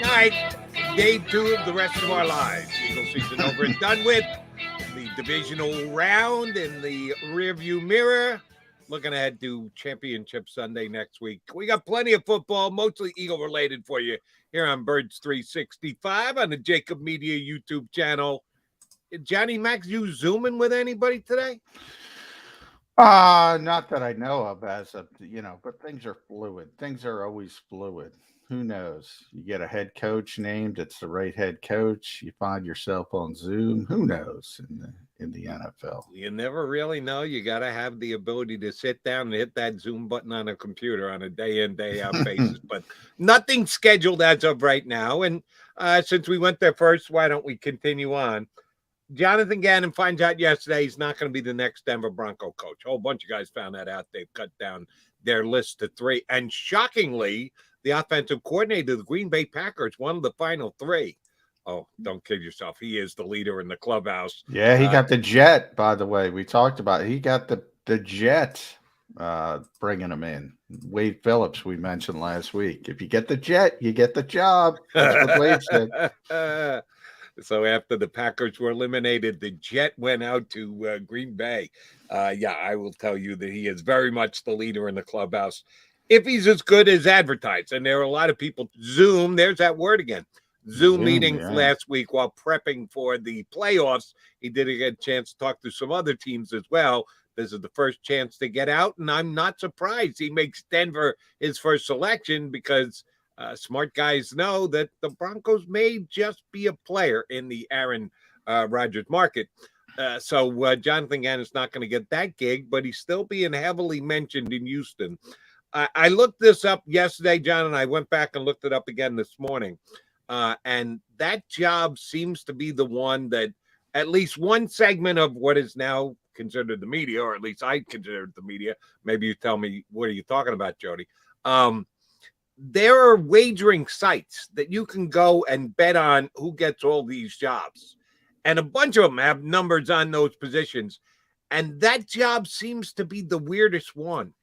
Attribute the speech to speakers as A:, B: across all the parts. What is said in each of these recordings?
A: All right, day 2 of the rest of our lives. Eagle season over and done with. The divisional round in the rearview mirror. Looking ahead to Championship Sunday next week. We got plenty of football, mostly Eagle related for you here on Birds 365 on the JAKIB Media YouTube channel. Johnny Max, you zooming with anybody today?
B: Not that I know of as of, but things are fluid. Things are always fluid. Who knows? You get a head coach named, it's the right head coach. You find yourself on Zoom. Who knows in the NFL?
A: You never really know. You got to have the ability to sit down and hit that Zoom button on a computer on a day in, day out basis. But nothing scheduled as of right now. And since we went there first, why don't we continue on? Jonathan Gannon finds out yesterday he's not going to be the next Denver Bronco coach. A whole bunch of guys found that out. They've cut down their list to 3. And shockingly, the offensive coordinator of the Green Bay Packers, one of the final 3. Oh, don't kid yourself. He is the leader in the clubhouse.
B: Yeah, he got the jet, by the way. We talked about it. He got the jet bringing him in. Wade Phillips, we mentioned last week. If you get the jet, you get the job. That's what Wade said.
A: So after the Packers were eliminated, the jet went out to Green Bay. Yeah, I will tell you that he is very much the leader in the clubhouse. If he's as good as advertised, and there are a lot of people, Zoom, there's that word again, Zoom meetings last week while prepping for the playoffs. He did get a chance to talk to some other teams as well. This is the first chance to get out, and I'm not surprised he makes Denver his first selection because smart guys know that the Broncos may just be a player in the Aaron Rodgers market. So Jonathan Gannon's not going to get that gig, but he's still being heavily mentioned in Houston. I looked this up yesterday, John, and I went back and looked it up again this morning. And that job seems to be the one that at least one segment of what is now considered the media, or at least I consider it the media. Maybe you tell me, what are you talking about, Jody? There are wagering sites that you can go and bet on who gets all these jobs. And a bunch of them have numbers on those positions. And that job seems to be the weirdest one.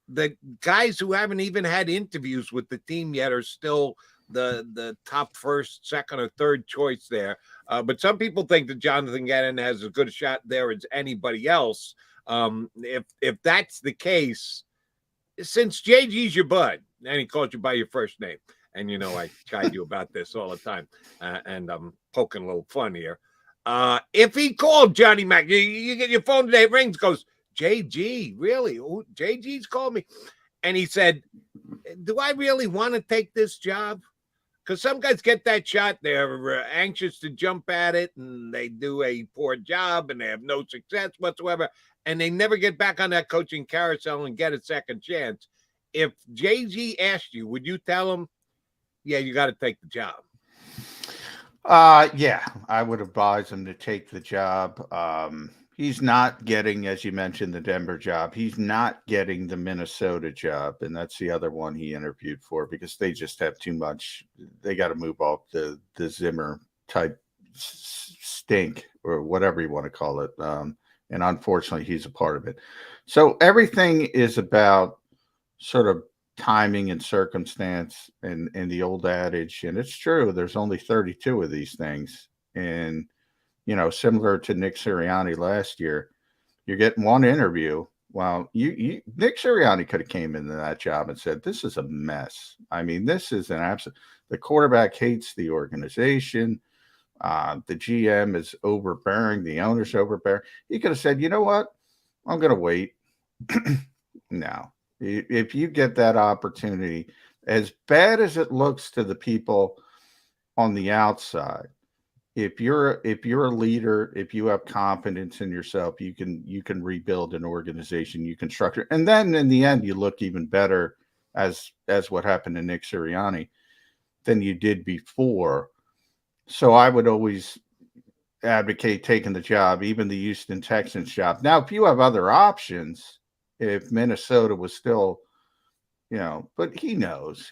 A: The guys who haven't even had interviews with the team yet are still the top first, second, or third choice there. But some people think that Jonathan Gannon has as good a shot there as anybody else. If that's the case, since JG's your bud, and he calls you by your first name, and you know I chide you about this all the time, and I'm poking a little fun here. If he called Johnny Mac, you get your phone today, it rings, goes, JG, really? JG's called me. And he said, do I really want to take this job? Because some guys get that shot, they're anxious to jump at it, and they do a poor job, and they have no success whatsoever, and they never get back on that coaching carousel and get a second chance. If JG asked you, would you tell him, yeah, you got to take the job?
B: Yeah, I would advise him to take the job. He's not getting, as you mentioned, the Denver job. He's not getting the Minnesota job, and that's the other one he interviewed for because they just have too much. They got to move off the Zimmer type stink or whatever you want to call it. And unfortunately, he's a part of it. So everything is about sort of timing and circumstance and the old adage. And it's true. There's only 32 of these things. And similar to Nick Sirianni last year, you're getting one interview. Well, Nick Sirianni could have came into that job and said, this is a mess. I mean, this is an absolute, the quarterback hates the organization. The GM is overbearing. The owner's overbearing. He could have said, you know what? I'm going to wait. No, if you get that opportunity, as bad as it looks to the people on the outside, if you're a leader, if you have confidence in yourself, you can rebuild an organization, you can structure, and then in the end, you look even better as what happened to Nick Sirianni than you did before. So I would always advocate taking the job, even the Houston Texans job. Now, if you have other options, if Minnesota was still, but he knows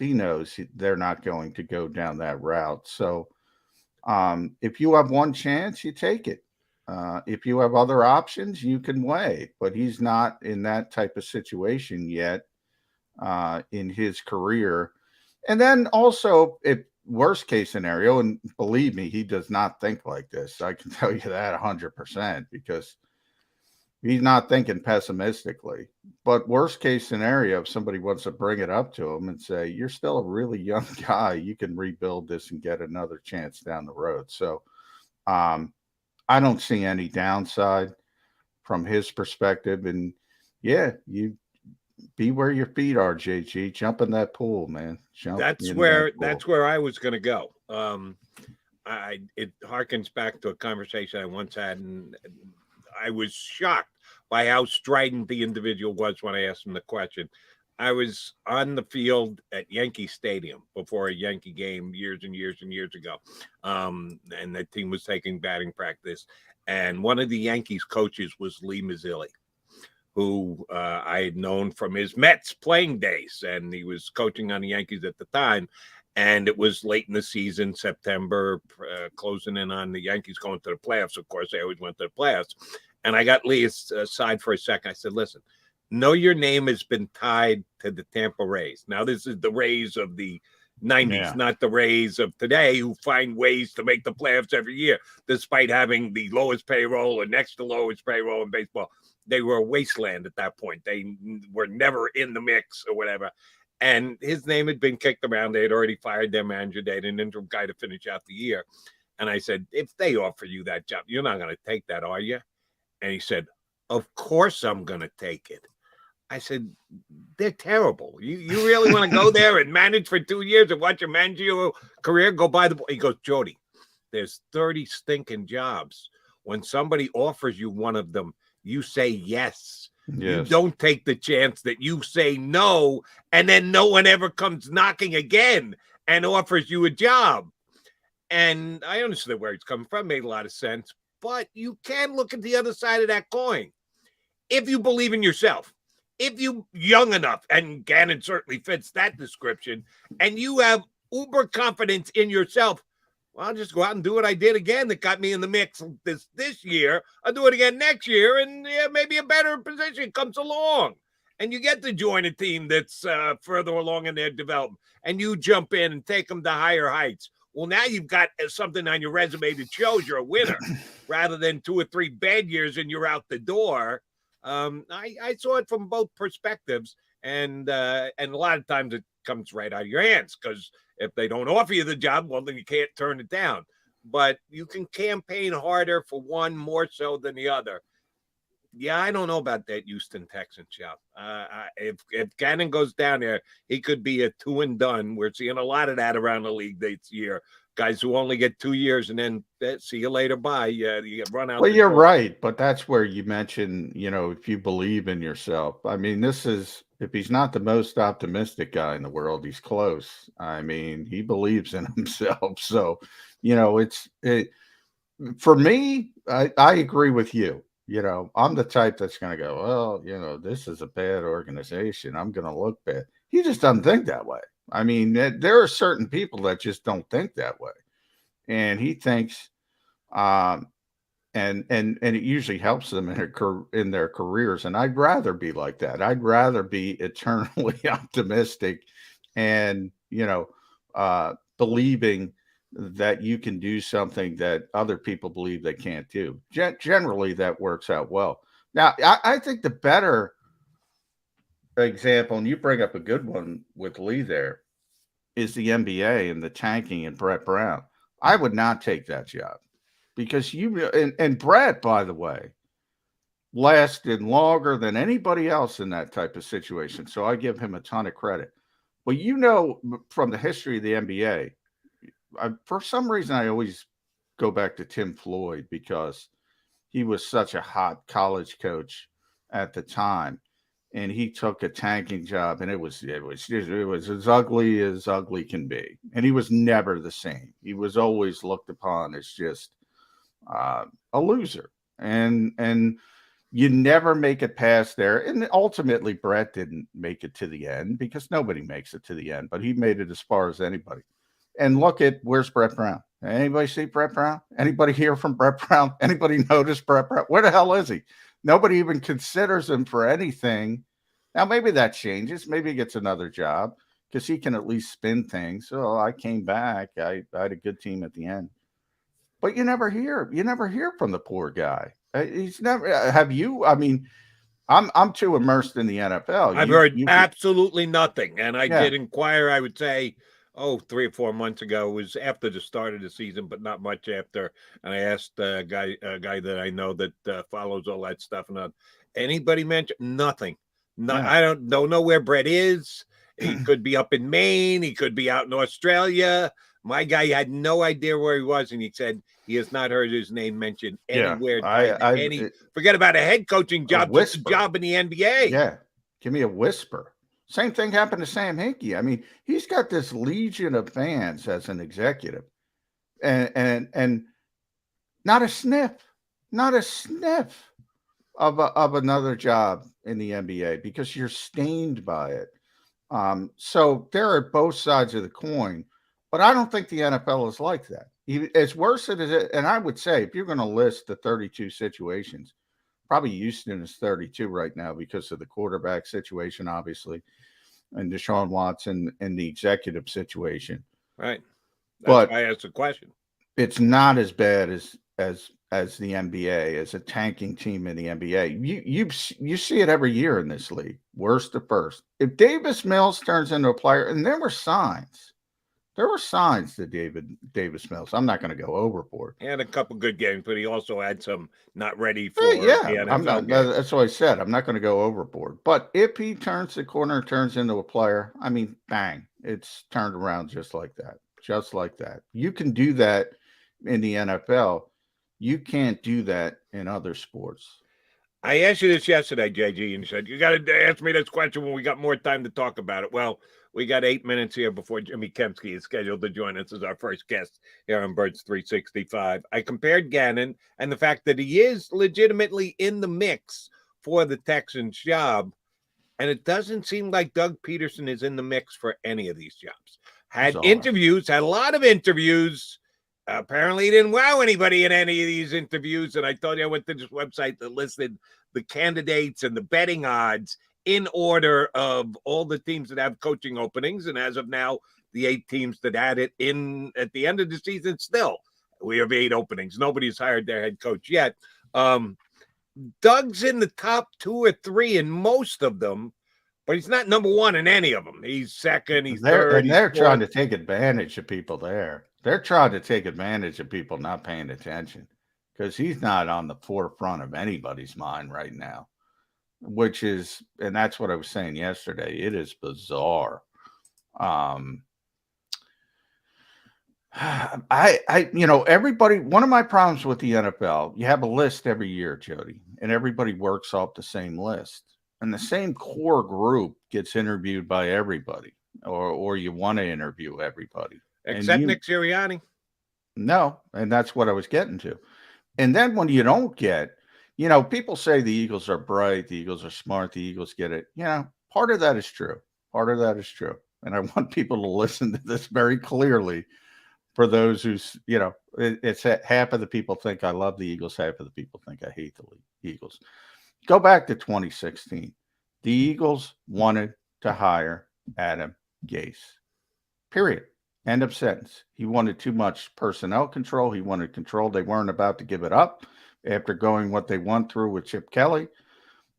B: they're not going to go down that route. So. If you have one chance, you take it. If you have other options, you can weigh. But he's not in that type of situation yet in his career. And then also, if worst case scenario, and believe me, he does not think like this. I can tell you that 100% because he's not thinking pessimistically. But worst case scenario, if somebody wants to bring it up to him and say, you're still a really young guy, you can rebuild this and get another chance down the road. So I don't see any downside from his perspective. And yeah, you be where your feet are, JG. Jump in that pool, man.
A: That's where I was going to go. It harkens back to a conversation I once had, and I was shocked by how strident the individual was when I asked him the question. I was on the field at Yankee Stadium before a Yankee game years and years and years ago, and the team was taking batting practice, and one of the Yankees coaches was Lee Mazzilli, who I had known from his Mets playing days, and he was coaching on the Yankees at the time. And it was late in the season, September, closing in on the Yankees going to the playoffs. Of course, they always went to the playoffs. And I got Lee aside for a second. I said, listen, know your name has been tied to the Tampa Rays. Now, this is the Rays of the 90s, not the Rays of today, who find ways to make the playoffs every year, despite having the lowest payroll or next to lowest payroll in baseball. They were a wasteland at that point. They were never in the mix or whatever. And his name had been kicked around. They had already fired their manager. They had an interim guy to finish out the year. And I said, if they offer you that job, you're not going to take that, are you? And he said, of course I'm going to take it. I said, they're terrible. You really want to go there and manage for 2 years and watch your managerial career go by the... He goes, Jody, there's 30 stinking jobs. When somebody offers you one of them, you say yes. You don't take the chance that you say no, and then no one ever comes knocking again and offers you a job. And I understood where it's coming from. Made a lot of sense. But you can look at the other side of that coin. If you believe in yourself, if you're young enough, and Gannon certainly fits that description, and you have uber confidence in yourself, well, I'll just go out and do what I did again that got me in the mix this year. I'll do it again next year, and maybe a better position comes along. And you get to join a team that's further along in their development, and you jump in and take them to higher heights. Well, now you've got something on your resume that shows you're a winner rather than 2 or 3 bad years and you're out the door. I saw it from both perspectives, and a lot of times it comes right out of your hands because if they don't offer you the job, well, then you can't turn it down. But you can campaign harder for one more so than the other. Yeah, I don't know about that Houston Texans job. If Gannon goes down there, he could be a 2 and done. We're seeing a lot of that around the league this year. Guys who only get 2 years and then see you later. Bye. You get run out.
B: Well, you're right, but that's where you mentioned, if you believe in yourself. I mean, if he's not the most optimistic guy in the world, he's close. I mean, he believes in himself. So, for me, I agree with you. I'm the type that's going to go, well, this is a bad organization. I'm going to look bad. He just doesn't think that way. I mean, there are certain people that just don't think that way. And he thinks, and it usually helps them in their careers. And I'd rather be like that. I'd rather be eternally optimistic and, believing that you can do something that other people believe they can't do. Generally, that works out well. Now, I think the better example, and you bring up a good one with Lee there, is the NBA and the tanking and Brett Brown. I would not take that job because and Brett, by the way, lasted longer than anybody else in that type of situation. So I give him a ton of credit. Well, from the history of the NBA, for some reason, I always go back to Tim Floyd because he was such a hot college coach at the time, and he took a tanking job, and it was as ugly can be, and he was never the same. He was always looked upon as just a loser, and you never make it past there. And ultimately, Brett didn't make it to the end because nobody makes it to the end, but he made it as far as anybody. And look at where's Brett Brown? Anybody see Brett Brown? Anybody hear from Brett Brown? Anybody notice Brett Brown? Where the hell is he? Nobody even considers him for anything. Now, maybe that changes. Maybe he gets another job because he can at least spin things. So I came back. I had a good team at the end. But you never hear from the poor guy. He's never. Have you? I mean, I'm too immersed in the NFL.
A: I've heard absolutely nothing, and I
B: Yeah.
A: did inquire. I would say, 3 or 4 months ago. It was after the start of the season, but not much after. And I asked a guy that I know that follows all that stuff, and anybody mentioned nothing.
B: Yeah.
A: I don't know where Brett is. He could be up in Maine. He could be out in Australia. My guy had no idea where he was, and he said he has not heard his name mentioned anywhere. Forget about a head coaching job. Just a job in the NBA.
B: Yeah, give me a whisper. Same thing happened to Sam Hinkie. I mean, he's got this legion of fans as an executive, and not a sniff of another job in the NBA because you're stained by it. So they're at both sides of the coin, but I don't think the NFL is like that. As worse as it is, and I would say if you're going to list the 32 situations, probably Houston is 32 right now because of the quarterback situation, obviously, and Deshaun Watson and the executive situation.
A: Right. That's why I asked the question.
B: It's not as bad as the NBA, as a tanking team in the NBA. You see it every year in this league, worst to first. If Davis Mills turns into a player, and there were signs to Davis Mills. I'm not going to go overboard.
A: He had a couple good games, but he also had some not ready for the NFL games.
B: That's what I said. I'm not going to go overboard. But if he turns the corner and turns into a player, I mean, bang, it's turned around just like that. Just like that. You can do that in the NFL. You can't do that in other sports.
A: I asked you this yesterday, JG, and you said, you got to ask me this question when we got more time to talk about it. Well, we got 8 minutes here before Jimmy Kempski is scheduled to join us as our first guest here on Birds 365. I compared Gannon and the fact that he is legitimately in the mix for the Texans job, and it doesn't seem like Doug Peterson is in the mix for any of these jobs. Had a lot of interviews. Apparently, he didn't wow anybody in any of these interviews. And I told you I went to this website that listed the candidates and the betting odds in order of all the teams that have coaching openings. And as of now, the 8 teams that had it in at the end of the season, still, we have 8 openings. Nobody's hired their head coach yet. Doug's in the top 2 or 3 in most of them, but he's not number 1 in any of them. He's second, he's third.
B: And they're trying to take advantage of people there. They're trying to take advantage of people not paying attention because he's not on the forefront of anybody's mind right now, and that's what I was saying yesterday. It is bizarre. Everybody, one of my problems with the NFL, you have a list every year, Jody, and everybody works off the same list. And the same core group gets interviewed by everybody, or you want to interview everybody.
A: Except Nick Sirianni.
B: No, and that's what I was getting to. And then when you don't get, people say the Eagles are bright, the Eagles are smart, the Eagles get it. Part of that is true. And I want people to listen to this very clearly for those who's, it's half of the people think I love the Eagles, half of the people think I hate the Eagles. Go back to 2016. The Eagles wanted to hire Adam Gase. Period. End of sentence. He wanted too much personnel control. He wanted control. They weren't about to give it up after going what they went through with Chip Kelly.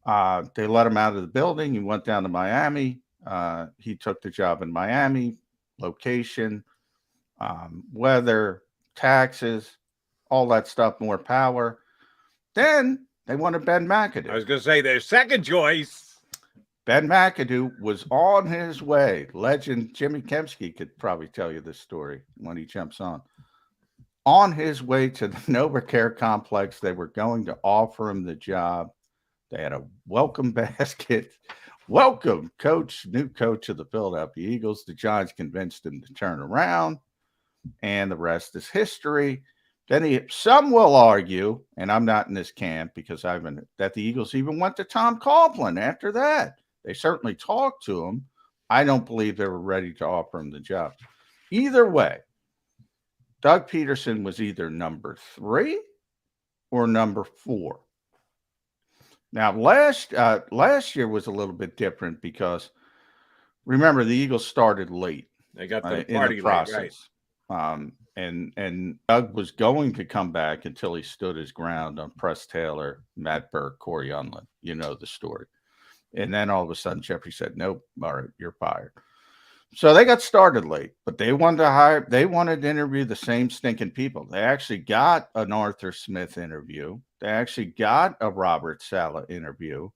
B: They let him out of the building. He went down to Miami. He took the job in Miami. Location, weather, taxes, all that stuff, more power. Then they wanted Ben McAdoo.
A: I was going to say their second choice.
B: Ben McAdoo was on his way. Legend Jimmy Kempski could probably tell you this story when he jumps on. On his way to the NovaCare complex, they were going to offer him the job. They had a welcome basket. Welcome, coach, new coach of the Philadelphia Eagles. The Giants convinced him to turn around, and the rest is history. Then some will argue, and I'm not in this camp because that the Eagles even went to Tom Coughlin after that. They certainly talked to him. I don't believe they were ready to offer him the job. Either way, Doug Peterson was either number 3 or number 4. Now, last year was a little bit different because remember the Eagles started late
A: They got to the
B: in the
A: party late, right?
B: process. And Doug was going to come back until he stood his ground on Press Taylor, Matt Burke, Corey Unlin. You know the story. And then all of a sudden, Jeffrey said, "Nope, all right, you're fired." So they got started late, but they wanted to interview the same stinking people. They actually got an Arthur Smith interview. They actually got a Robert Saleh interview.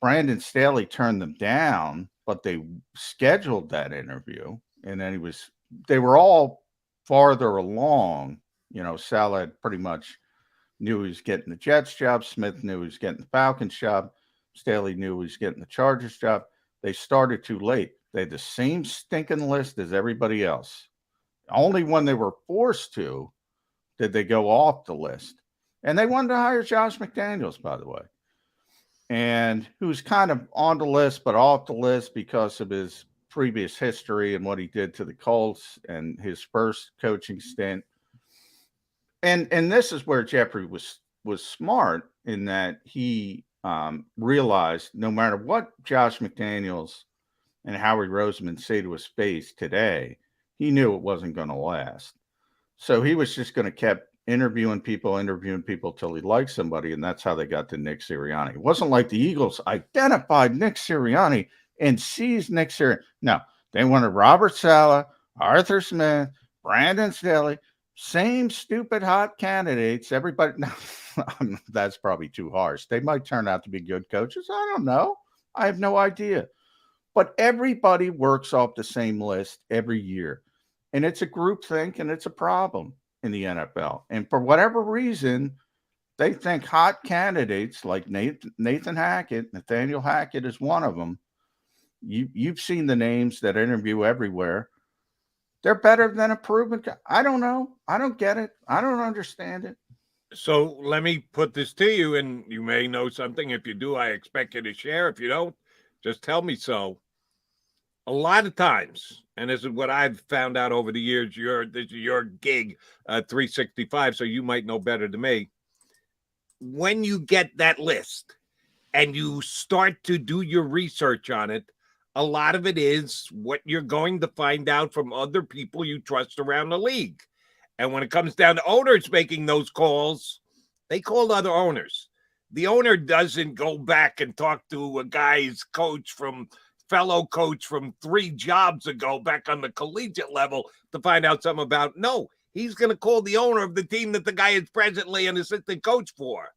B: Brandon Staley turned them down, but they scheduled that interview. And then they were all farther along. You know, Saleh pretty much knew he was getting the Jets job. Smith knew he was getting the Falcons job. Staley knew he was getting the Chargers job. They started too late. They had the same stinking list as everybody else. Only when they were forced to did they go off the list. And they wanted to hire Josh McDaniels, by the way, and who's kind of on the list, but off the list because of his previous history and what he did to the Colts and his first coaching stint. And this is where Jeffrey was smart in that he realized no matter what Josh McDaniels and Howie Roseman say to his face today, he knew it wasn't going to last. So he was just going to keep interviewing people till he liked somebody, and that's how they got to Nick Sirianni. It wasn't like the Eagles identified Nick Sirianni and seized Nick Sirianni. No, they wanted Robert Saleh, Arthur Smith, Brandon Staley, same stupid hot candidates. Everybody, no, that's probably too harsh. They might turn out to be good coaches. I don't know. I have no idea. But everybody works off the same list every year. And it's a group think, and it's a problem in the NFL. And for whatever reason, they think hot candidates like Nathan Hackett, Nathaniel Hackett is one of them. You've seen the names that interview everywhere. They're better than a proven. I don't know. I don't get it. I don't understand it.
A: So let me put this to you, and you may know something. If you do, I expect you to share. If you don't, just tell me so. A lot of times, and this is what I've found out over the years, this is your gig, 365, so you might know better than me. When you get that list and you start to do your research on it, a lot of it is what you're going to find out from other people you trust around the league. And when it comes down to owners making those calls, they call other owners. The owner doesn't go back and talk to a guy's fellow coach from 3 jobs ago back on the collegiate level to find out something about. No, he's going to call the owner of the team that the guy is presently an assistant coach for.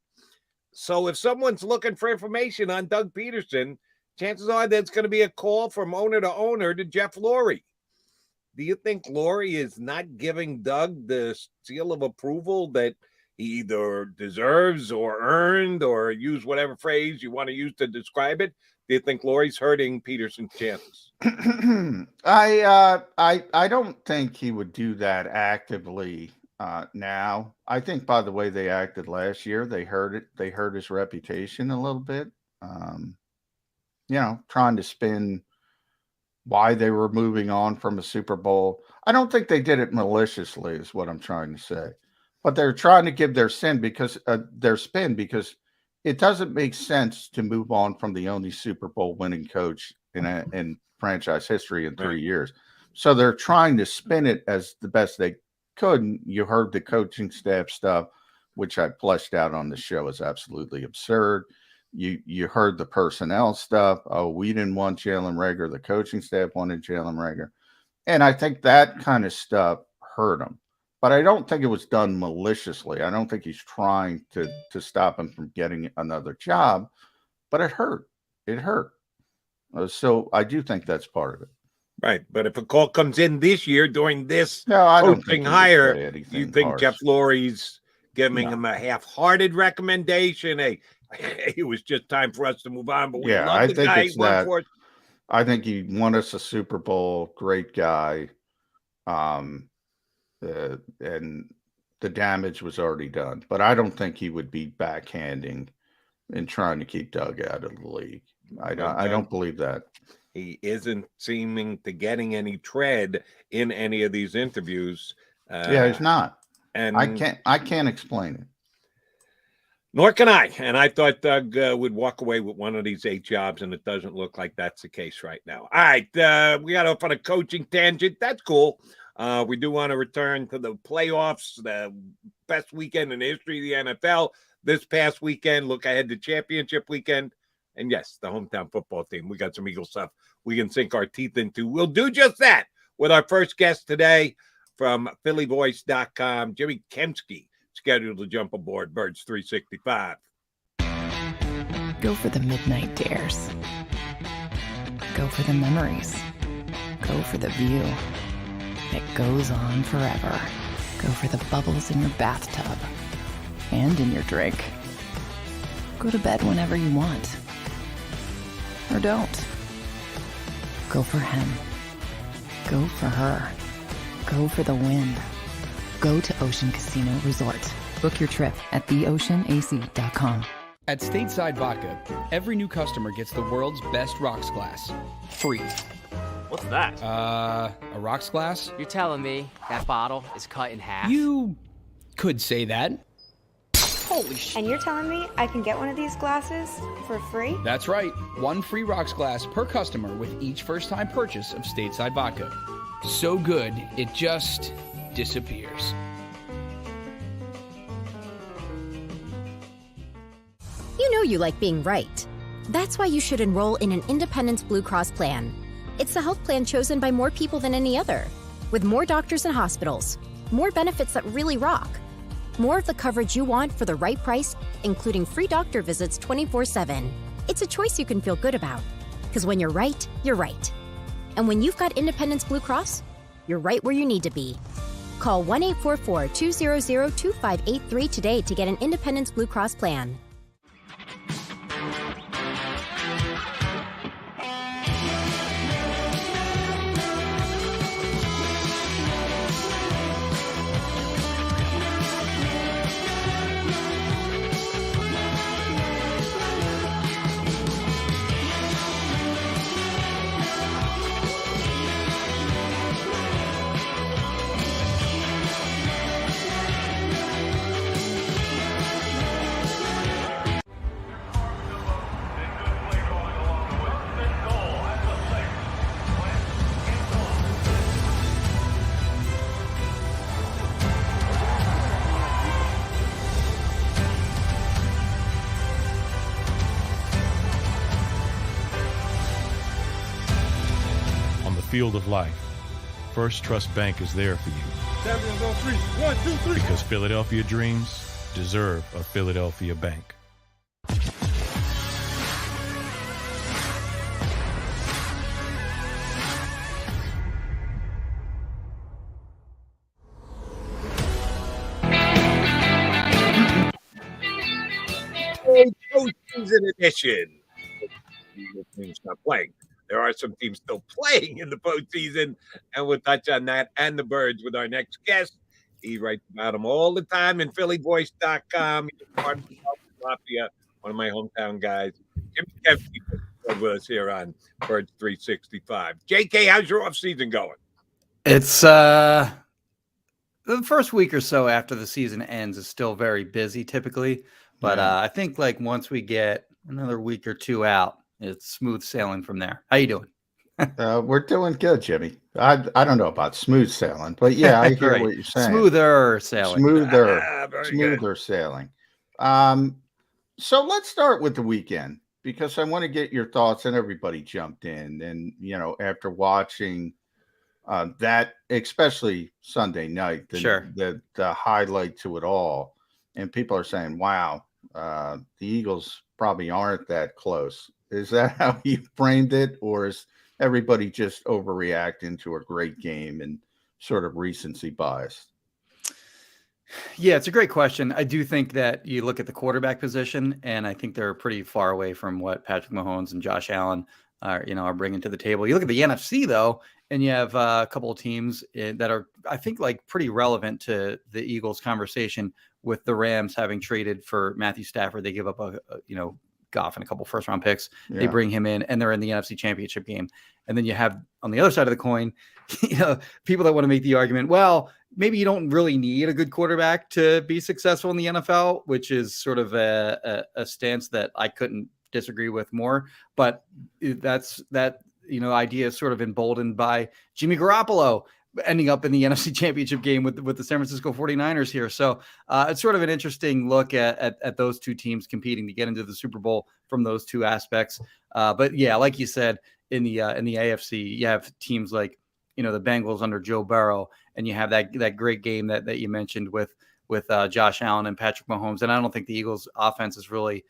A: So if someone's looking for information on Doug Peterson, chances are there's going to be a call from owner to owner to Jeff Lurie. Do you think Lurie is not giving Doug the seal of approval that he either deserves or earned, or use whatever phrase you want to use to describe it? Do you think Lurie's hurting Peterson's chances?
B: I don't think he would do that actively now. I think by the way they acted last year, they hurt his reputation a little bit. Trying to spin why they were moving on from a Super Bowl. I don't think they did it maliciously, is what I'm trying to say. But they're trying to give their spin because it doesn't make sense to move on from the only Super Bowl winning coach in franchise history in 3 years. So they're trying to spin it as the best they could. You heard the coaching staff stuff, which I fleshed out on the show, is absolutely absurd. You heard the personnel stuff. Oh, we didn't want Jalen Reagor. The coaching staff wanted Jalen Reagor. And I think that kind of stuff hurt him. But I don't think it was done maliciously. I don't think he's trying to stop him from getting another job. But it hurt. It hurt. So I do think that's part of it.
A: Right. But if a call comes in this year during this
B: coaching
A: hire, do you think harsh. Jeff Lurie's giving him a half-hearted recommendation? Hey, it was just time for us to move on, but we love the guy he worked for us.
B: I think he won us a Super Bowl, great guy. And the damage was already done. But I don't think he would be backhanding and trying to keep Doug out of the league. I don't believe that.
A: He isn't seeming to getting any tread in any of these interviews.
B: He's not. And I can't explain it.
A: Nor can I. And I thought Doug would walk away with one of these 8 jobs, and it doesn't look like that's the case right now. All right, we got off on a coaching tangent. That's cool. We do want to return to the playoffs, the best weekend in the history of the NFL. This past weekend, look ahead to championship weekend. And yes, the hometown football team. We got some Eagle stuff we can sink our teeth into. We'll do just that with our first guest today from phillyvoice.com, Jimmy Kempski, scheduled to jump aboard Birds 365.
C: Go for the midnight dares. Go for the memories. Go for the view that goes on forever. Go for the bubbles in your bathtub and in your drink. Go to bed whenever you want. Or don't. Go for him. Go for her. Go for the win. Go to Ocean Casino Resort. Book your trip at theoceanac.com.
D: At Stateside Vodka, every new customer gets the world's best rocks glass. Free.
E: What's that?
D: A rocks glass?
E: You're telling me that bottle is cut in half?
D: You could say that.
E: Holy shit.
F: And you're telling me I can get one of these glasses for free?
D: That's right. 1 free rocks glass per customer with each first-time purchase of Stateside Vodka. So good, it just disappears.
G: You know you like being right. That's why you should enroll in an Independence Blue Cross plan. It's the health plan chosen by more people than any other, with more doctors and hospitals, more benefits that really rock, more of the coverage you want for the right price, including free doctor visits 24/7. It's a choice you can feel good about, because when you're right, you're right. And when you've got Independence Blue Cross, you're right where you need to be. Call 1-844-200-2583 today to get an Independence Blue Cross plan.
H: Field of life, First Trust Bank is there for you.
A: Champions on 3. 1, 2, 3.
H: Because Philadelphia dreams deserve a Philadelphia bank.
A: Postseason edition. Teams not playing. There are some teams still playing in the postseason, and we'll touch on that and the Birds with our next guest. He writes about them all the time in phillyvoice.com. He's part of the Mafia, one of my hometown guys. Jimmy Kempski with us here on Birds 365. JK, how's your offseason going?
I: It's the first week or so after the season ends is still very busy typically, but I think like once we get another week or two out, it's smooth sailing from there. How you doing?
B: We're doing good, Jimmy. I don't know about smooth sailing, but yeah, I hear what you're saying.
I: Smoother sailing.
B: Smoother sailing. So let's start with the weekend because I want to get your thoughts, and everybody jumped in. And, you know, after watching that, especially Sunday night, the highlight to it all, and people are saying, wow, the Eagles probably aren't that close. Is that how you framed it, or is everybody just overreacting to a great game and sort of recency bias?
I: Yeah, it's a great question. I do think that you look at the quarterback position, and I think they're pretty far away from what Patrick Mahomes and Josh Allen are bringing to the table. You look at the NFC though, and you have a couple of teams that are, I think, like pretty relevant to the Eagles conversation, with the Rams having traded for Matthew Stafford. They give up Goff and a couple first round picks. Yeah. They bring him in, and they're in the NFC Championship game. And then you have on the other side of the coin, people that want to make the argument, well, maybe you don't really need a good quarterback to be successful in the NFL, which is sort of a stance that I couldn't disagree with more. But that idea is sort of emboldened by Jimmy Garoppolo ending up in the NFC Championship game with the San Francisco 49ers here. So it's sort of an interesting look at those two teams competing to get into the Super Bowl from those two aspects. But yeah, like you said, in the AFC, you have teams like, the Bengals under Joe Burrow, and you have that great game that you mentioned with Josh Allen and Patrick Mahomes. And I don't think the Eagles offense is really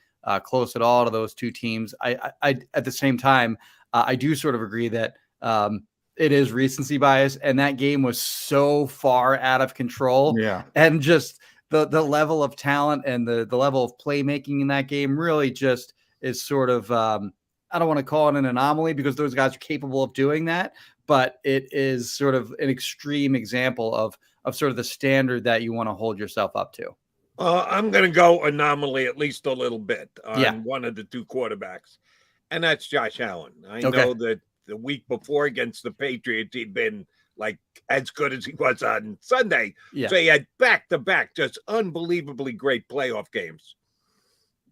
I: close at all to those two teams. I at the same time, I do sort of agree that it is recency bias, and that game was so far out of control.
B: Yeah.
I: And just the level of talent and the level of playmaking in that game really just is sort of, I don't want to call it an anomaly because those guys are capable of doing that, but it is sort of an extreme example of sort of the standard that you want to hold yourself up to.
A: I'm going to go anomaly at least a little bit on one of the two quarterbacks, and that's Josh Allen. I know that the week before against the Patriots, he'd been like as good as he was on Sunday. Yeah. So he had back-to-back just unbelievably great playoff games.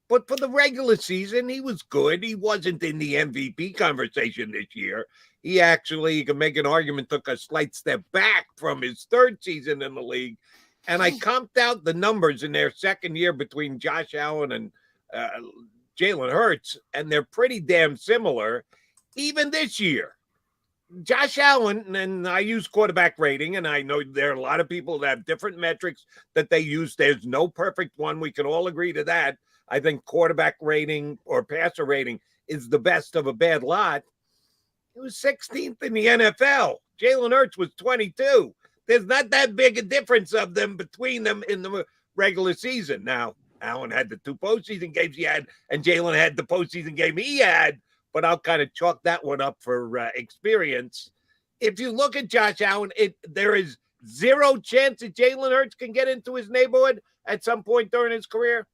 A: But for the regular season, he was good. He wasn't in the MVP conversation this year. He actually, you can make an argument, took a slight step back from his third season in the league. And I comped out the numbers in their second year between Josh Allen and Jalen Hurts, and they're pretty damn similar. Even this year, Josh Allen, and I use quarterback rating, and I know there are a lot of people that have different metrics that they use. There's no perfect one. We can all agree to that. I think quarterback rating or passer rating is the best of a bad lot. It was 16th in the NFL. Jalen Hurts was 22. There's not that big a difference of them between them in the regular season. Now, Allen had the two postseason games he had, and Jalen had the postseason game he had, but I'll kind of chalk that one up for experience. If you look at Josh Allen, there is zero chance that Jalen Hurts can get into his neighborhood at some point during his career.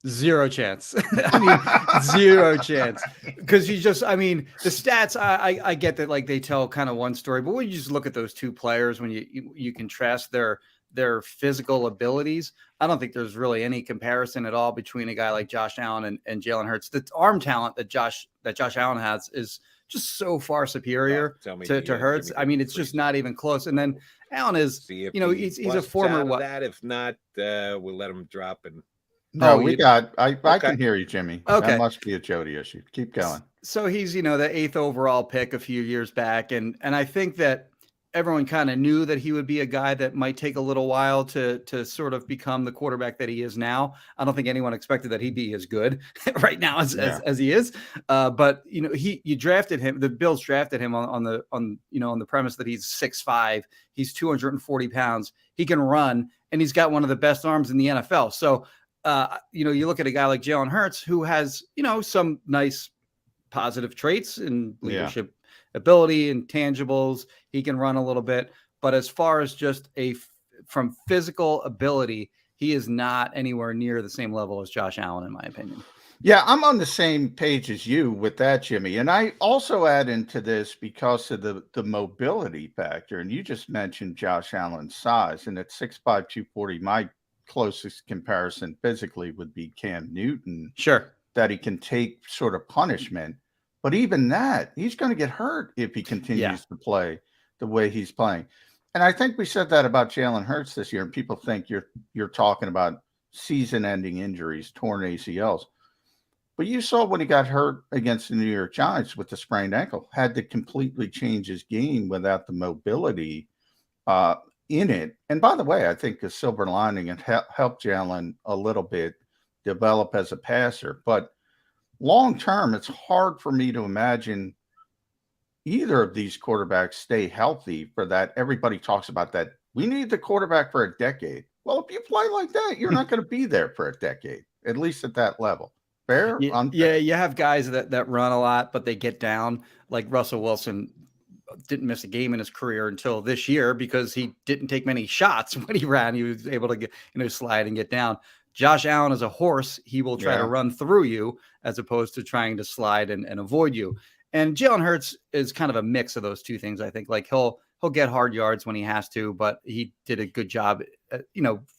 I: Zero chance. I mean, zero chance. Because the stats, I get that, like, they tell kind of one story, but when you just look at those two players, when you contrast their physical abilities, I don't think there's really any comparison at all between a guy like Josh Allen and Jalen Hurts. The arm talent that Josh Allen has is just so far superior to Hurts. I mean, it's just not even close. And then Allen is, he's a former.
A: That if not, we'll let him drop and.
B: No, I can hear you, Jimmy. Okay. That must be a Jody issue. Keep going.
I: So he's, the 8th overall pick a few years back. And I think that everyone kind of knew that he would be a guy that might take a little while to sort of become the quarterback that he is now. I don't think anyone expected that he'd be as good right now as he is. But you drafted him. The Bills drafted him on the premise that he's 6'5", he's 240 pounds, he can run, and he's got one of the best arms in the NFL. So you look at a guy like Jalen Hurts, who has, some nice positive traits in leadership ability and tangibles. He can run a little bit, but as far as just from physical ability, he is not anywhere near the same level as Josh Allen, in my opinion.
B: Yeah, I'm on the same page as you with that, Jimmy. And I also add into this because of the mobility factor. And you just mentioned Josh Allen's size, and at 6'5", 240, my closest comparison physically would be Cam Newton.
I: Sure.
B: That he can take sort of punishment. But even that, he's going to get hurt if he continues to play the way he's playing. And I think we said that about Jalen Hurts this year, and people think you're talking about season-ending injuries, torn ACLs. But you saw when he got hurt against the New York Giants with the sprained ankle, had to completely change his game without the mobility in it. And by the way, I think the silver lining it helped Jalen a little bit develop as a passer. But long term, it's hard for me to imagine either of these quarterbacks stay healthy for that. Everybody talks about that. We need the quarterback for a decade. Well, if you play like that, you're not going to be there for a decade, at least at that level. Fair?
I: Yeah, you have guys that run a lot, but they get down. Like Russell Wilson didn't miss a game in his career until this year because he didn't take many shots when he ran. He was able to get, slide and get down. Josh Allen is a horse. He will try to run through you as opposed to trying to slide and avoid you. And Jalen Hurts is kind of a mix of those two things. I think, like, he'll He'll get hard yards when he has to, but he did a good job,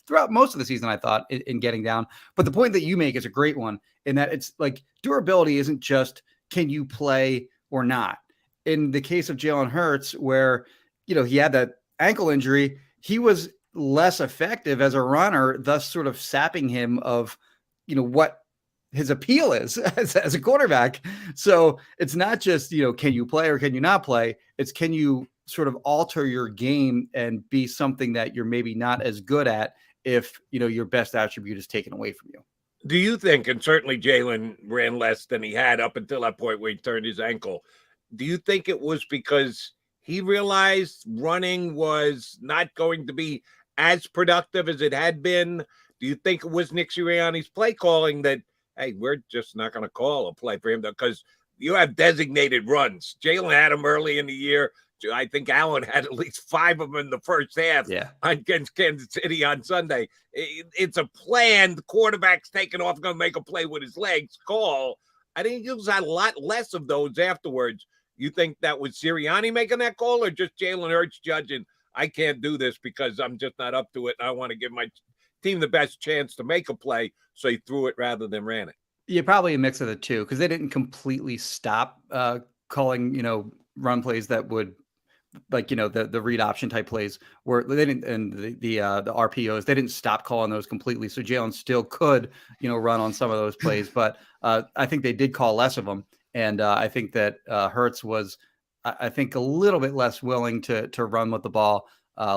I: throughout most of the season, I thought, in getting down. But the point that you make is a great one, in that it's like durability isn't just can you play or not. In the case of Jalen Hurts, where, he had that ankle injury, he was less effective as a runner, thus sort of sapping him of, what his appeal is as a quarterback. So it's not just, can you play or can you not play? It's can you sort of alter your game and be something that you're maybe not as good at if, your best attribute is taken away from you.
A: Do you think, and certainly Jalen ran less than he had up until that point where he turned his ankle, do you think it was because he realized running was not going to be as productive as it had been? Do you think it was Nick Sirianni's play calling that, hey, we're just not going to call a play for him because you have designated runs? Jalen had them early in the year. I think Allen had at least 5 of them in the first half against Kansas City on Sunday. It's a plan. The quarterback's taking off, going to make a play with his legs. Call. I think he was a lot less of those afterwards. You think that was Sirianni making that call, or just Jalen Hurts judging, I can't do this because I'm just not up to it, and I want to give my team the best chance to make a play, so he threw it rather than ran it?
I: Yeah, probably a mix of the two, because they didn't completely stop calling, run plays that would, like, the read option type plays where they didn't, and the RPOs, they didn't stop calling those completely. So Jalen still could, run on some of those plays, but I think they did call less of them. And I think that Hurts was, I think, a little bit less willing to run with the ball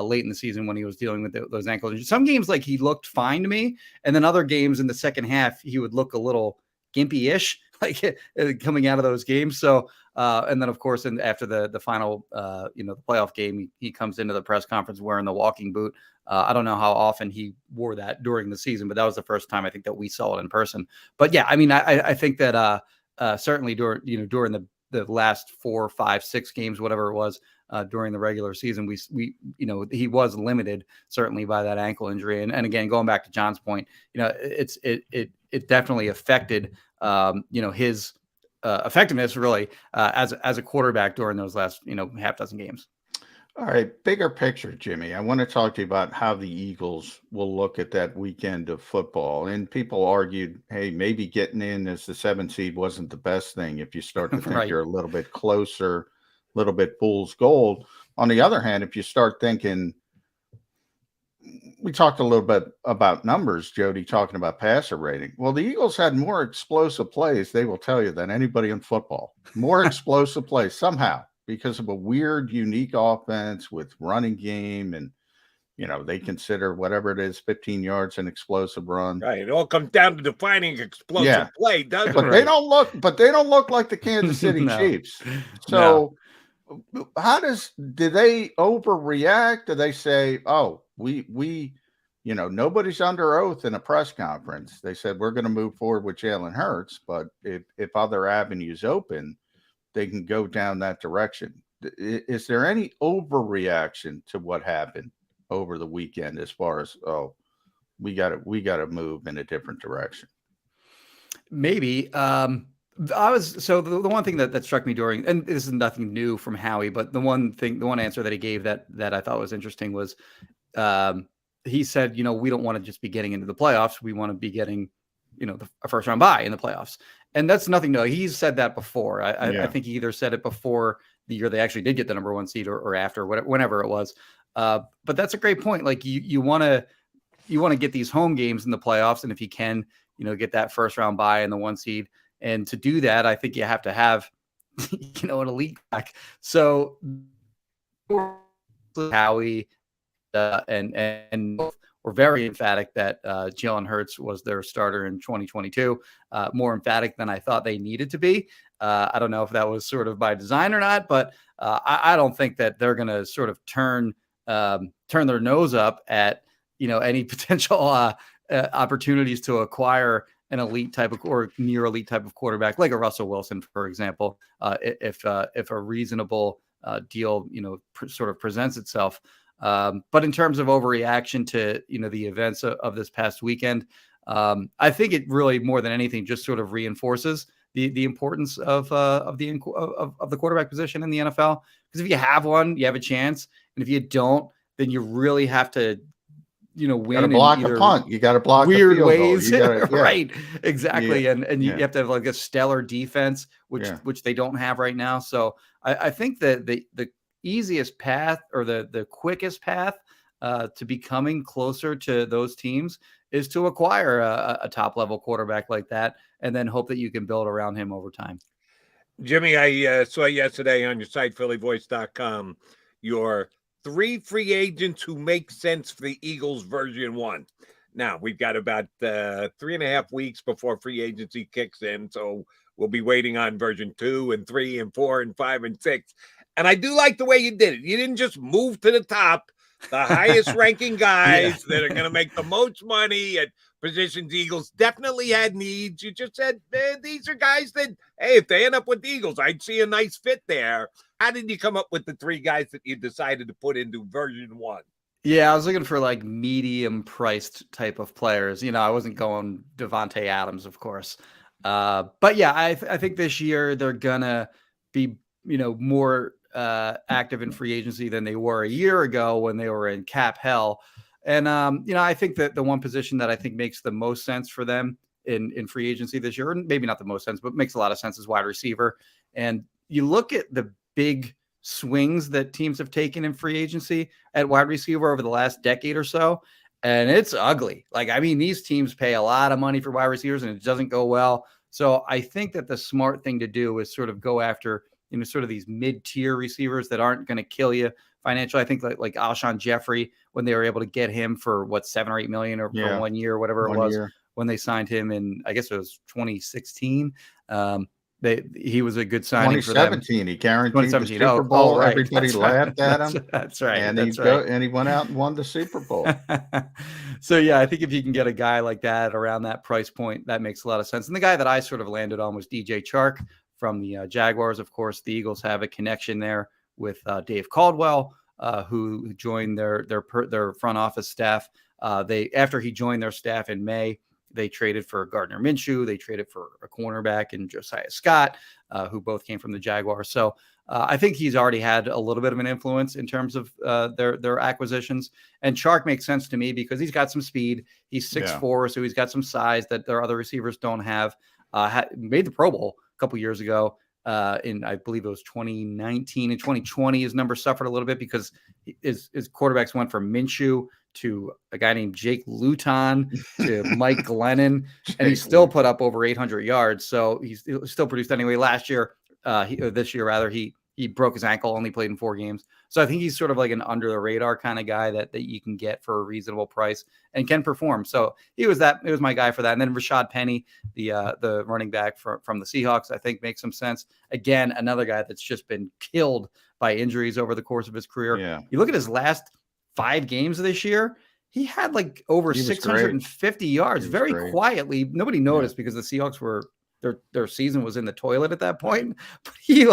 I: late in the season when he was dealing with those ankle injuries. Some games, like, he looked fine to me. And then other games in the second half, he would look a little gimpy-ish, like, coming out of those games. So, and then, of course, after the final, the playoff game, he comes into the press conference wearing the walking boot. I don't know how often he wore that during the season, but that was the first time I think that we saw it in person. But yeah, I mean, I think that certainly during the last 4, 5, 6 games, whatever it was, during the regular season, we he was limited certainly by that ankle injury. And again, going back to John's point, it definitely affected his effectiveness really as a quarterback during those last half dozen games.
B: All right, bigger picture, Jimmy. I want to talk to you about how the Eagles will look at that weekend of football. And people argued, hey, maybe getting in as the 7th seed wasn't the best thing if you start to think
I: Right.
B: you're a little bit closer, a little bit fool's gold. On the other hand, if you start thinking, we talked a little bit about numbers, Jody, talking about passer rating. Well, the Eagles had more explosive plays, they will tell you, than anybody in football. More explosive plays somehow, because of a weird, unique offense with running game, and they consider whatever it is, 15 yards an explosive run.
A: Right. It all comes down to defining explosive play, doesn't
B: But
A: it?
B: they don't look like the Kansas City
I: No.
B: Chiefs. So do they overreact? Do they say, oh, we nobody's under oath in a press conference. They said, we're going to move forward with Jalen Hurts, but if other avenues open, they can go down that direction. Is there any overreaction to what happened over the weekend as far as, oh, we got to move in a different direction?
I: Maybe. The one thing that struck me during, and this is nothing new from Howie, but the one answer that he gave that I thought was interesting was, he said, we don't want to just be getting into the playoffs. We want to be getting, a first round bye in the playoffs. And that's nothing new. He's said that before. I think he either said it before the year they actually did get the number 1 seed or after, whenever it was. But that's a great point. Like, you want to get these home games in the playoffs. And if you can, get that first round bye in the 1 seed. And to do that, I think you have to have, an elite back. So Howie and were very emphatic that Jalen Hurts was their starter in 2022, more emphatic than I thought they needed to be. I don't know if that was sort of by design or not, but I don't think that they're going to sort of turn their nose up at any potential opportunities to acquire an elite type of or near elite type of quarterback, like a Russell Wilson, for example, if a reasonable deal sort of presents itself. But in terms of overreaction to the events of this past weekend, I think it really, more than anything, just sort of reinforces the importance of the quarterback position in the NFL, Because if you have one, you have a chance. And if you don't, then you really have to, win.
B: You got to block a punt. You got to block
I: weird
B: a field
I: ways.
B: goal. You gotta,
I: Right. Exactly.
B: Yeah.
I: And you have to have like a stellar defense, which they don't have right now. So I think that the easiest path or the quickest path to becoming closer to those teams is to acquire a top level quarterback like that, and then hope that you can build around him over time.
A: Jimmy, I saw yesterday on your site, phillyvoice.com, your 3 free agents who make sense for the Eagles version 1. Now, we've got about 3.5 weeks before free agency kicks in, so we'll be waiting on version 2 and 3 and 4 and 5 and 6. And I do like the way you did it. You didn't just move to the top, the highest ranking guys that are going to make the most money at positions. Eagles definitely had needs. You just said, these are guys that, hey, if they end up with the Eagles, I'd see a nice fit there. How did you come up with the 3 guys that you decided to put into version 1?
I: Yeah, I was looking for like medium priced type of players. I wasn't going Devontae Adams, of course. But yeah, I think this year they're gonna be, more active in free agency than they were a year ago when they were in cap hell. And I think that the one position that I think makes the most sense for them in free agency this year, or maybe not the most sense, but makes a lot of sense, is wide receiver. And you look at the big swings that teams have taken in free agency at wide receiver over the last decade or so, and it's ugly. These teams pay a lot of money for wide receivers and it doesn't go well. So I think that the smart thing to do is sort of go after, sort of these mid-tier receivers that aren't going to kill you financially. I think like Alshon Jeffrey, when they were able to get him for what, $7 or $8 million for 1 year, whatever it was, when they signed him in, I guess it was 2016. He was a good signing for them.
B: 2017, he guaranteed the Super Bowl.
I: Right.
B: Everybody laughed at him.
I: That's right.
B: And he went out and won the Super Bowl.
I: So yeah, I think if you can get a guy like that around that price point, that makes a lot of sense. And the guy that I sort of landed on was DJ Chark from the Jaguars. Of course, the Eagles have a connection there with Dave Caldwell, who joined their front office staff. After he joined their staff in May, they traded for Gardner Minshew. They traded for a cornerback in Josiah Scott, who both came from the Jaguars. So I think he's already had a little bit of an influence in terms of their acquisitions. And Chark makes sense to me because he's got some speed. He's 6'4", so he's got some size that their other receivers don't have. Made the Pro Bowl a couple years ago. In I believe it was 2019 and 2020, his number suffered a little bit because his quarterbacks went from Minshew to a guy named Jake Luton to Mike Glennon, and he still put up over 800 yards. So he's still produced anyway. This year rather, he broke his ankle, only played in 4 games. So I think he's sort of like an under the radar kind of guy that you can get for a reasonable price and can perform. So it was my guy for that. And then Rashad Penny, the running back from the Seahawks, I think makes some sense. Again, another guy that's just been killed by injuries over the course of his career.
B: Yeah.
I: You look at his last 5 games of this year, he had like over 650 yards very quietly. Nobody noticed because the Seahawks their season was in the toilet at that point, but he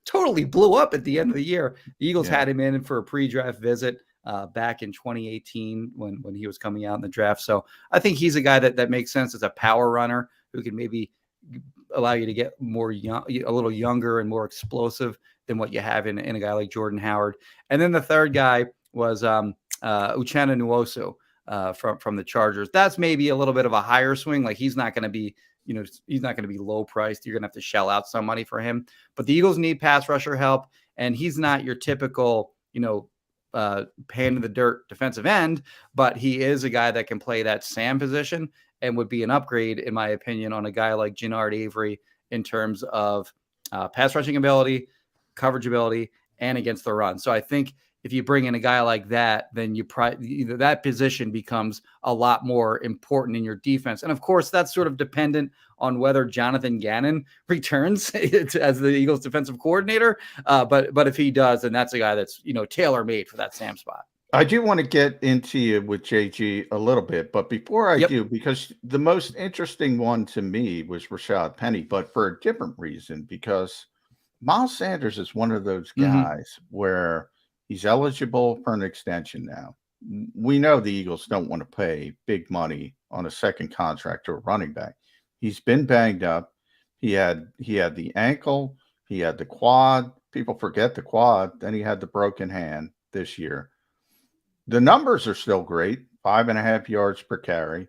I: totally blew up at the end of the year. The Eagles had him in for a pre-draft visit back in 2018 when he was coming out in the draft. So I think he's a guy that makes sense as a power runner who can maybe allow you to get a little younger and more explosive than what you have in a guy like Jordan Howard. And then the third guy was Uchenna Nwosu from the Chargers. That's maybe a little bit of a higher swing. He's not going to be, he's not going to be low priced. You're going to have to shell out some money for him. But the Eagles need pass rusher help, and he's not your typical, pan in the dirt defensive end, but he is a guy that can play that Sam position and would be an upgrade, in my opinion, on a guy like Jannard Avery in terms of pass rushing ability, coverage ability, and against the run. So I think if you bring in a guy like that, then that position becomes a lot more important in your defense. And of course, that's sort of dependent on whether Jonathan Gannon returns as the Eagles defensive coordinator. But if he does, then that's a guy that's, tailor-made for that Sam spot.
B: I do want to get into you with JG a little bit, but before I do, because the most interesting one to me was Rashad Penny, but for a different reason, because Miles Sanders is one of those guys where he's eligible for an extension now. We know the Eagles don't want to pay big money on a second contract to a running back. He's been banged up. He had the ankle, he had the quad, People forget the quad. Then he had the broken hand this year. The numbers are still great. 5.5 yards per carry.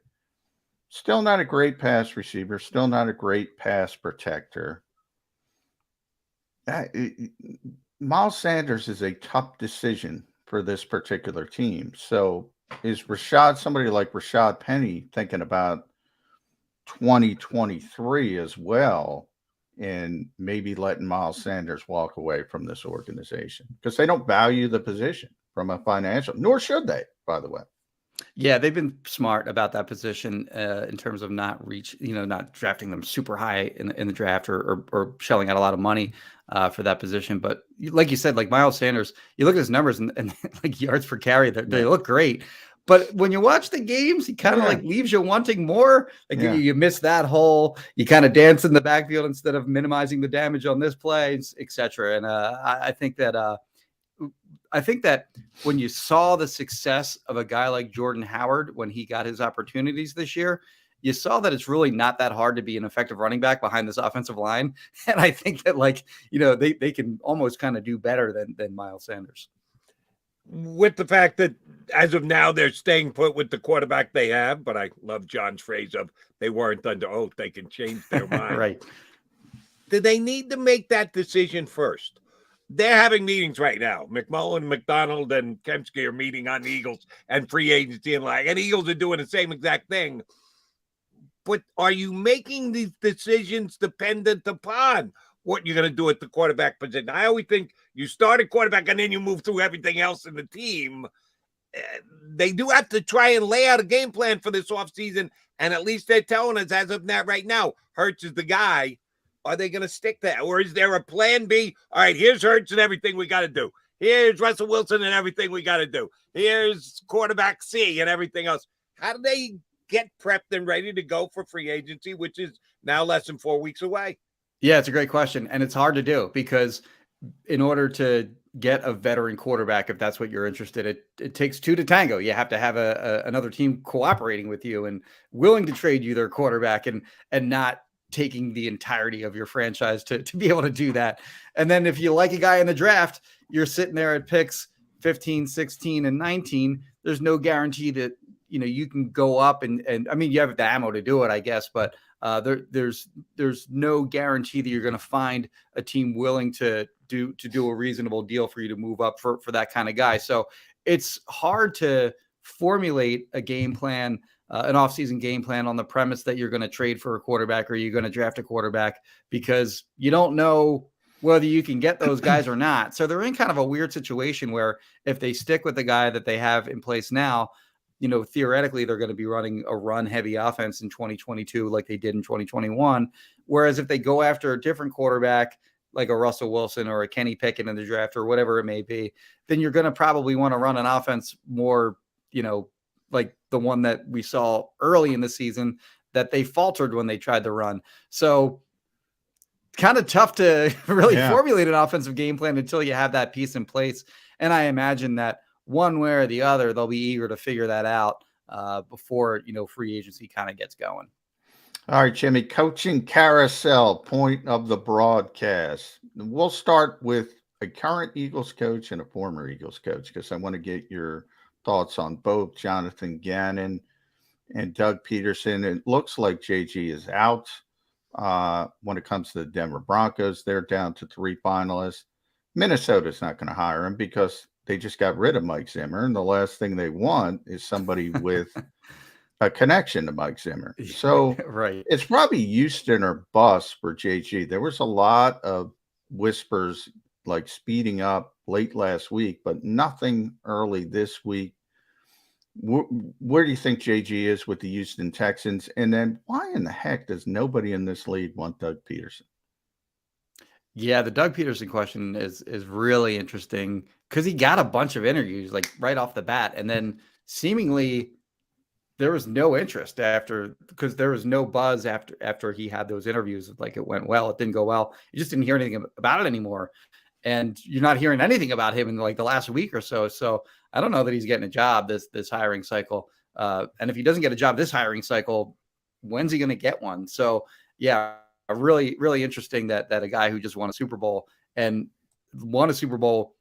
B: Still not a great pass receiver. Still not a great pass protector. Miles Sanders is a tough decision for this particular team. So is somebody like Rashad Penny thinking about 2023 as well, and maybe letting Miles Sanders walk away from this organization because they don't value the position from a financial, nor should they, by the way.
I: Yeah, they've been smart about that position in terms of not drafting them super high in the draft or shelling out a lot of money for that position. But like you said, like Miles Sanders, you look at his numbers and like yards per carry, they look great. But when you watch the games, he kind of like leaves you wanting more. Like you miss that hole, you kind of dance in the backfield instead of minimizing the damage on this play, etc. And I think that when you saw the success of a guy like Jordan Howard when he got his opportunities this year, you saw that it's really not that hard to be an effective running back behind this offensive line. And I think that they can almost kind of do better than Miles Sanders.
A: With the fact that as of now, they're staying put with the quarterback they have, but I love John's phrase of they weren't under oath. They can change their mind.
I: Right.
A: Do they need to make that decision first? They're having meetings right now. McMullen, McDonald, and Kempski are meeting on the Eagles and free agency and Eagles are doing the same exact thing. But are you making these decisions dependent upon what you're going to do at the quarterback position? I always think you start at quarterback and then you move through everything else in the team. They do have to try and lay out a game plan for this offseason, and at least they're telling us as of now, right now, Hurts is the guy. Are they going to stick to that? Or is there a plan B? All right, here's Hurts and everything we got to do. Here's Russell Wilson and everything we got to do. Here's quarterback C and everything else. How do they get prepped and ready to go for free agency, which is now less than 4 weeks away?
I: Yeah, it's a great question. And it's hard to do because in order to get a veteran quarterback, if that's what you're interested in, it takes two to tango. You have to have another team cooperating with you and willing to trade you their quarterback and not taking the entirety of your franchise to be able to do that. And then if you like a guy in the draft, you're sitting there at picks 15, 16, and 19. There's no guarantee that, you can go up and I mean, you have the ammo to do it, I guess, but there's no guarantee that you're going to find a team willing to do a reasonable deal for you to move up for that kind of guy. So it's hard to formulate a game plan, an offseason game plan on the premise that you're going to trade for a quarterback or you're going to draft a quarterback because you don't know whether you can get those guys or not. So they're in kind of a weird situation where if they stick with the guy that they have in place now, theoretically they're going to be running a run heavy offense in 2022 like they did in 2021. Whereas if they go after a different quarterback like a Russell Wilson or a Kenny Pickett in the draft or whatever it may be, then you're going to probably want to run an offense more, like the one that we saw early in the season that they faltered when they tried to run. So kind of tough to really formulate an offensive game plan until you have that piece in place. And I imagine that one way or the other, they'll be eager to figure that out before, free agency kind of gets going.
B: All right, Jimmy, coaching carousel point of the broadcast. We'll start with a current Eagles coach and a former Eagles coach because I want to get your thoughts on both Jonathan Gannon and Doug Peterson. It looks like JG is out when it comes to the Denver Broncos. They're down to 3 finalists. Minnesota's not going to hire him because they just got rid of Mike Zimmer, and the last thing they want is somebody with a connection to Mike Zimmer. So
I: right.
B: It's probably Houston or bust for JG. There was a lot of whispers like speeding up late last week, but nothing early this week. Where do you think JG is with the Houston Texans? And then why in the heck does nobody in this league want Doug Peterson?
I: Yeah, the Doug Peterson question is really interesting because he got a bunch of interviews like right off the bat, and then seemingly there was no interest because there was no buzz after he had those interviews. Like it went well, it didn't go well. You just didn't hear anything about it anymore, and you're not hearing anything about him in like the last week or so. So I don't know that he's getting a job this hiring cycle. And if he doesn't get a job this hiring cycle, when's he going to get one? So yeah. Really, really interesting that a guy who just won a Super Bowl and won a Super Bowl.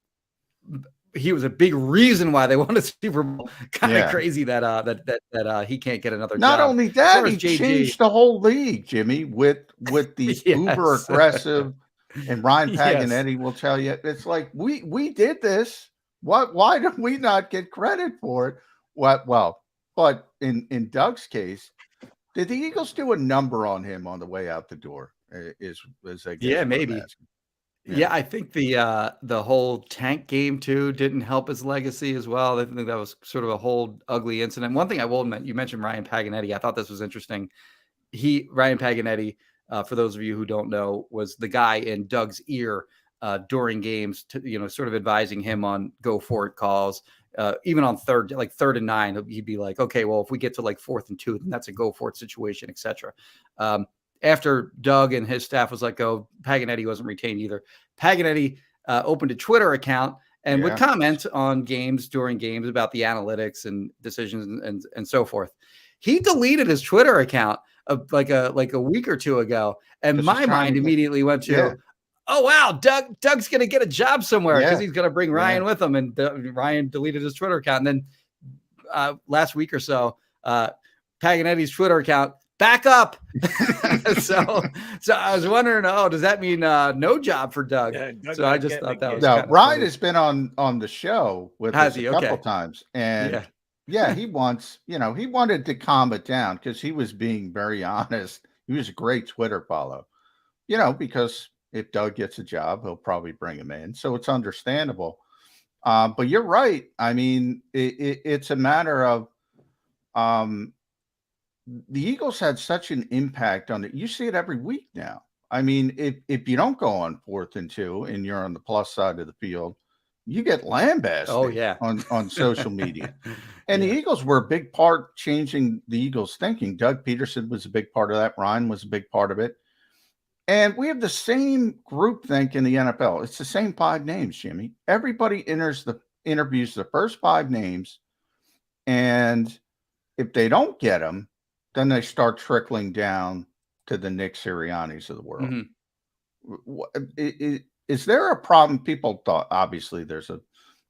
I: He was a big reason why they won a Super Bowl. Kind of crazy that he can't get another
B: Not
I: job.
B: only that, he changed the whole league, Jimmy, with the uber aggressive. And Ryan Paganetti will tell you, it's like we did this. Why did we not get credit for it? But in Doug's case, did the Eagles do a number on him on the way out the door? Is I guess
I: maybe. Yeah, I think the whole tank game too didn't help his legacy as well. I think that was sort of a whole ugly incident. One thing I will admit, you mentioned Ryan Paganetti. I thought this was interesting. Ryan Paganetti, for those of you who don't know, was the guy in Doug's ear during games, sort of advising him on go for it calls. Even on third and 9, he'd be like, okay, well, if we get to like 4th and 2, then that's a go for it situation, etc. After Doug and his staff was let go, Paganetti wasn't retained either. Paganetti opened a Twitter account and would comment on games during games about the analytics and decisions and so forth. He deleted his Twitter account like a week or two ago, and my mind immediately went to, oh wow, Doug's gonna get a job somewhere because he's gonna bring Ryan with him, and Ryan deleted his Twitter account. And then last week or so, Paganetti's Twitter account back up. so I was wondering, does that mean no job for Doug? So I just thought that was
B: Ryan has been on the show with us a couple times, and he wants, he wanted to calm it down because he was being very honest. He was a great Twitter follow, because if Doug gets a job, he'll probably bring him in. So it's understandable. But you're right. I mean, it's a matter of the Eagles had such an impact on it. You see it every week now. I mean, if you don't go on 4th and 2 and you're on the plus side of the field, you get lambasted on social media. And the Eagles were a big part changing the Eagles' thinking. Doug Peterson was a big part of that. Ryan was a big part of it. And we have the same groupthink in the NFL. It's the same 5 names, Jimmy. Everybody interviews the first 5 names, and if they don't get them, then they start trickling down to the Nick Siriannis of the world. Is there a problem? People thought, obviously, there's a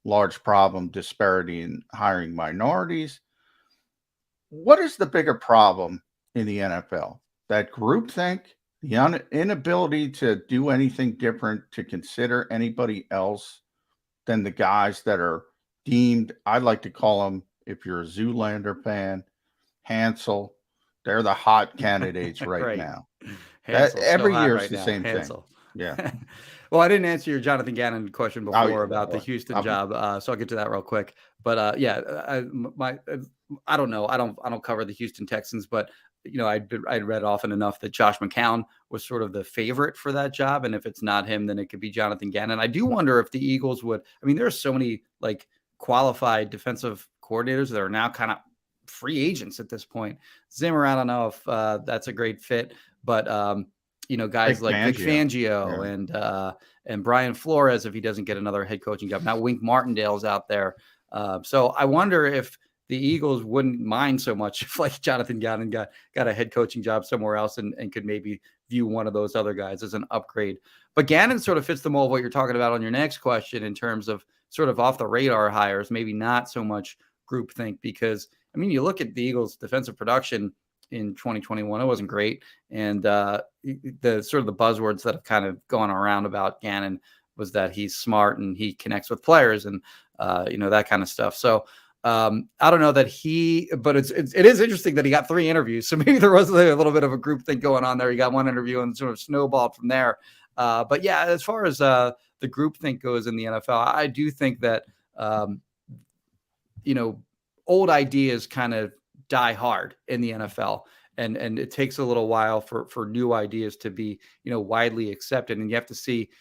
B: large problem, disparity in hiring minorities. What is the bigger problem in the NFL? That groupthink? The inability to do anything different, to consider anybody else than the guys that are deemed, I'd like to call them, if you're a Zoolander fan, Hansel. They're the hot candidates right now. Every year is the same thing. Yeah.
I: Well, I didn't answer your Jonathan Gannon question before about the Houston job, so I'll get to that real quick. But I don't know. I don't cover the Houston Texans, but I'd read often enough that Josh McCown was sort of the favorite for that job. And if it's not him, then it could be Jonathan Gannon. I do wonder if the Eagles would, there are so many like qualified defensive coordinators that are now kind of free agents at this point. Zimmer, I don't know if that's a great fit, but guys like Vic Fangio and Brian Flores, if he doesn't get another head coaching job. Now Wink Martindale's out there. So I wonder if the Eagles wouldn't mind so much if like Jonathan Gannon got a head coaching job somewhere else and could maybe view one of those other guys as an upgrade. But Gannon sort of fits the mold of what you're talking about on your next question in terms of sort of off the radar hires, maybe not so much groupthink, because you look at the Eagles' defensive production in 2021, it wasn't great. And the sort of the buzzwords that have kind of gone around about Gannon was that he's smart and he connects with players and that kind of stuff. So I don't know that but it is interesting that he got 3 interviews. So maybe there was a little bit of a group thing going on there. He got 1 interview and sort of snowballed from there. But yeah, as far as the group think goes in the NFL, I do think that, old ideas kind of die hard in the NFL. And it takes a little while for new ideas to be, widely accepted. And you have to see,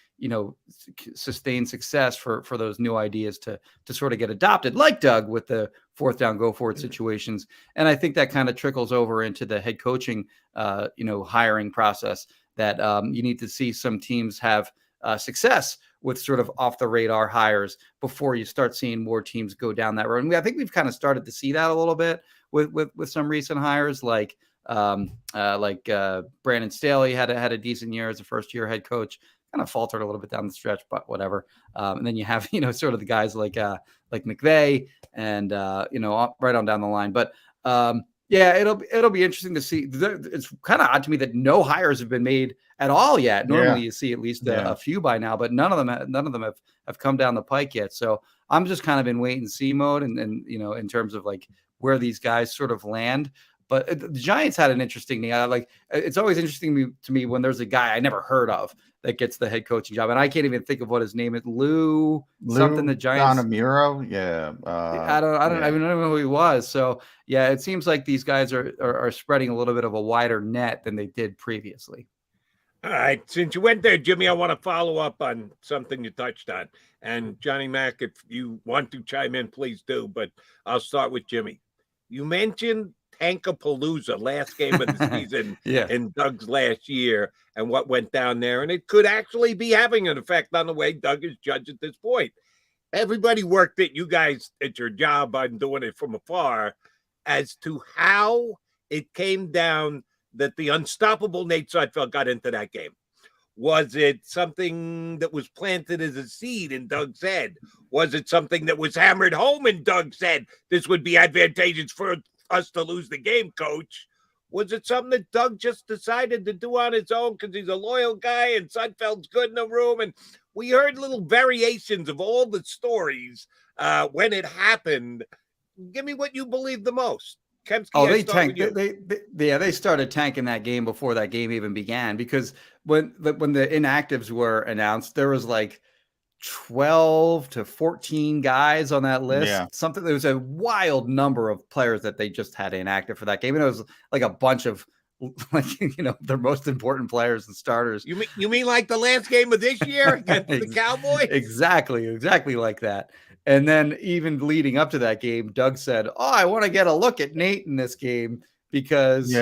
I: sustained success for those new ideas to sort of get adopted, like Doug with the 4th down, go for it situations. And I think that kind of trickles over into the head coaching, hiring process that you need to see some teams have success with sort of off the radar hires before you start seeing more teams go down that road. And I think we've kind of started to see that a little bit with some recent hires, like Brandon Staley had a decent year as a first-year head coach. kind of faltered a little bit down the stretch, but whatever. And then you have, sort of the guys like McVay and, right on down the line. But yeah, it'll be interesting to see. It's kind of odd to me that no hires have been made at all yet. Normally you see at least a few by now, but none of them have come down the pike yet. So I'm just kind of in wait and see mode. And in terms of like where these guys sort of land. But the Giants had an interesting thing. It's always interesting to me when there's a guy I never heard of that gets the head coaching job, and I can't even think of what his name is. Lou something. The Giants.
B: Donamiro, yeah.
I: I don't even know who he was. So yeah, it seems like these guys are spreading a little bit of a wider net than they did previously.
A: All right, since you went there, Jimmy, I want to follow up on something you touched on. And Johnny Mac, if you want to chime in, please do. But I'll start with Jimmy. You mentioned Tankapalooza, last game of the season in Doug's last year, and what went down there. And it could actually be having an effect on the way Doug is judged at this point. Everybody worked it, you guys at your job on doing it from afar, as to how it came down that the unstoppable Nate Sudfeld got into that game. Was it something that was planted as a seed in Doug's head? Was it something that was hammered home in Doug's head? This would be advantageous for us to lose the game, coach. Was it something that Doug just decided to do on his own because he's a loyal guy and Sudfeld's good in the room? And we heard little variations of all the stories when it happened. Give me what you believe the most. Kempski,
I: they tanked. They started tanking that game before that game even began, because when the inactives were announced, there was like 12 to 14 guys on that list.
B: Yeah.
I: There was a wild number of players that they just had inactive for that game. And it was like a bunch of their most important players and starters.
A: You mean like the last game of this year against the Cowboys?
I: Exactly like that. And then even leading up to that game, Doug said, I want to get a look at Nate in this game because, he's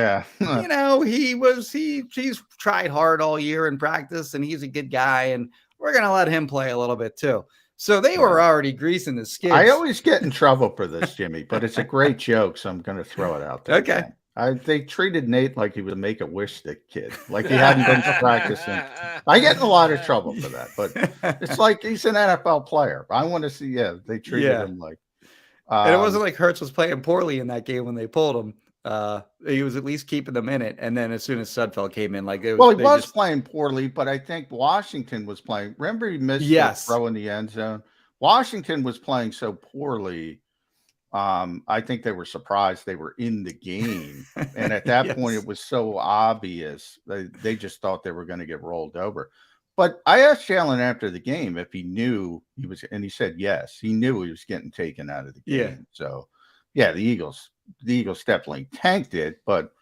I: tried hard all year in practice and he's a good guy and we're going to let him play a little bit too. So they were already greasing the skids.
B: I always get in trouble for this, Jimmy, but it's a great joke, so I'm going to throw it out there.
I: Okay.
B: They treated Nate like he was a Make-A-Wish kid, like he hadn't been practicing. I get in a lot of trouble for that, but it's like he's an NFL player. I want to see, they treated him like.
I: And it wasn't like Hurts was playing poorly in that game when they pulled him. He was at least keeping them in it. And then as soon as Sudfeld came in, he
B: was playing poorly, but I think Washington was playing. Remember, he missed the throw in the end zone. Washington was playing so poorly. I think they were surprised they were in the game. And at that point, it was so obvious. They just thought they were going to get rolled over. But I asked Jalen after the game if he knew he was, and he said yes. He knew he was getting taken out of the game.
I: Yeah.
B: So, the Eagles definitely tanked it, but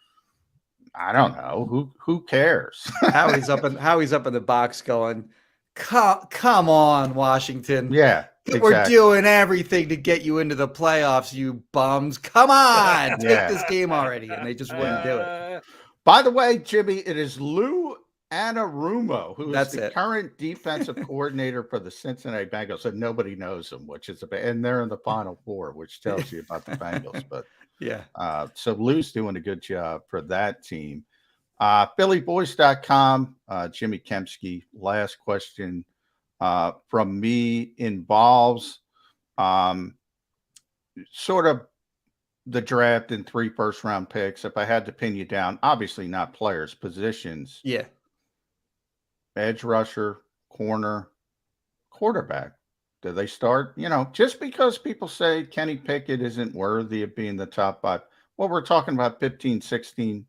B: I don't know. Who cares?
I: Howie's up in the box going, come on, Washington.
B: Yeah. Exactly.
I: We're doing everything to get you into the playoffs, you bums. Come on, take this game already. And they just wouldn't do it.
B: By the way, Jimmy, it is Lou Anarumo, who is the current defensive coordinator for the Cincinnati Bengals. And nobody knows him, and they're in the Final Four, which tells you about the Bengals. But so Lou's doing a good job for that team. PhillyBoys.com, Jimmy Kempski. Last question from me involves sort of the draft and 3 first-round picks. If I had to pin you down, obviously not players, positions.
I: Yeah.
B: Edge rusher, corner, quarterback. Do they start? Just because people say Kenny Pickett isn't worthy of being the top 5. Well, we're talking about 15, 16,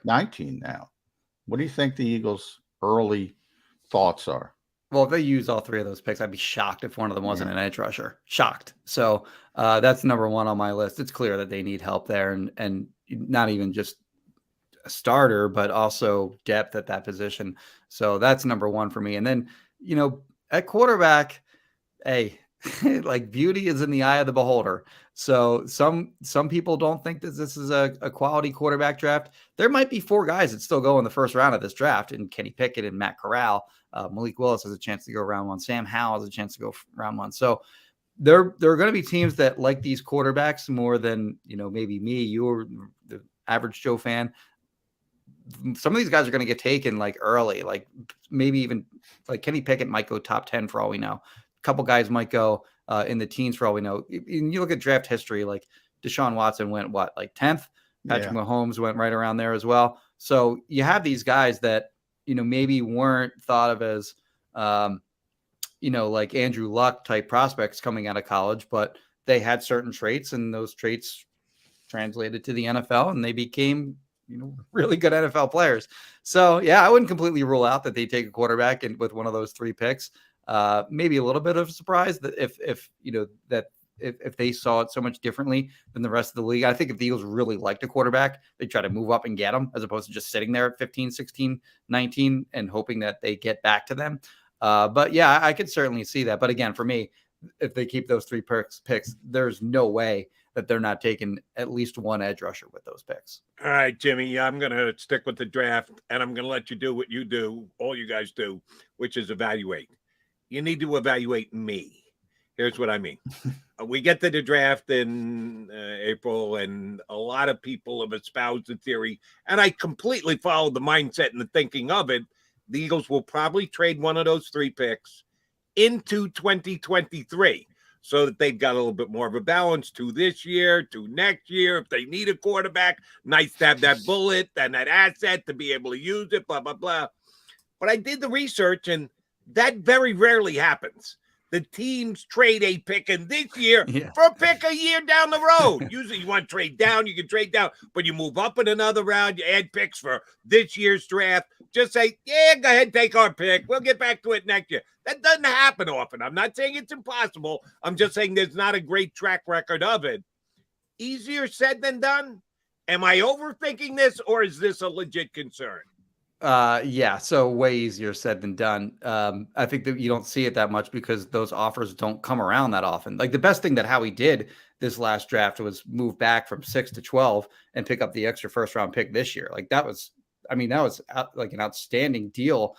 B: 19 now. What do you think the Eagles' early thoughts are?
I: Well, if they use all 3 of those picks, I'd be shocked if one of them wasn't an edge rusher. Shocked. So that's number 1 on my list. It's clear that they need help there, and not even just a starter, but also depth at that position. So that's number 1 for me. And then, at quarterback, beauty is in the eye of the beholder. So some people don't think that this is a quality quarterback draft. There might be 4 guys that still go in the first round of this draft, and Kenny Pickett and Matt Corral. Malik Willis has a chance to go round 1. Sam Howell has a chance to go round 1. So there are going to be teams that like these quarterbacks more than, maybe me, you, or the average Joe fan. some of these guys are going to get taken like early, like maybe even like Kenny Pickett might go top 10 for all we know. A couple guys might go in the teens for all we know. And you look at draft history, like Deshaun Watson went what, like 10th? Patrick Mahomes went right around there as well. So you have these guys that, maybe weren't thought of as, like Andrew Luck type prospects coming out of college, but they had certain traits, and those traits translated to the NFL, and they became, really good NFL players. So yeah, I wouldn't completely rule out that they take a quarterback and with one of those 3 picks. Maybe a little bit of a surprise that if they saw it so much differently than the rest of the league. I think if the Eagles really liked a quarterback, they try to move up and get them, as opposed to just sitting there at 15, 16, 19 and hoping that they get back to them. But yeah, I could certainly see that. But again, for me, if they keep those 3 picks, there's no way that they're not taking at least one edge rusher with those picks.
A: All right, Jimmy, I'm going to stick with the draft, and I'm going to let you do what you do, all you guys do, which is evaluate. You need to evaluate me. Here's what I mean. We get to the draft in April, and a lot of people have espoused the theory, and I completely follow the mindset and the thinking of it. The Eagles will probably trade one of those 3 picks into 2023 so that they've got a little bit more of a balance to this year, to next year. If they need a quarterback, nice to have that bullet and that asset to be able to use it, blah, blah, blah. But I did the research, and that very rarely happens. The teams trade a pick in this year for a pick a year down the road. Usually you want to trade down, you can trade down, but you move up in another round, you add picks for this year's draft. Just say, yeah, go ahead, take our pick. We'll get back to it next year. That doesn't happen often. I'm not saying it's impossible. I'm just saying there's not a great track record of it. Easier said than done? Am I overthinking this, or is this a legit concern?
I: Yeah, so way easier said than done. I think that you don't see it that much because those offers don't come around that often. Like the best thing that Howie did this last draft was move back from 6 to 12 and pick up the extra first round pick this year. Like that was like an outstanding deal,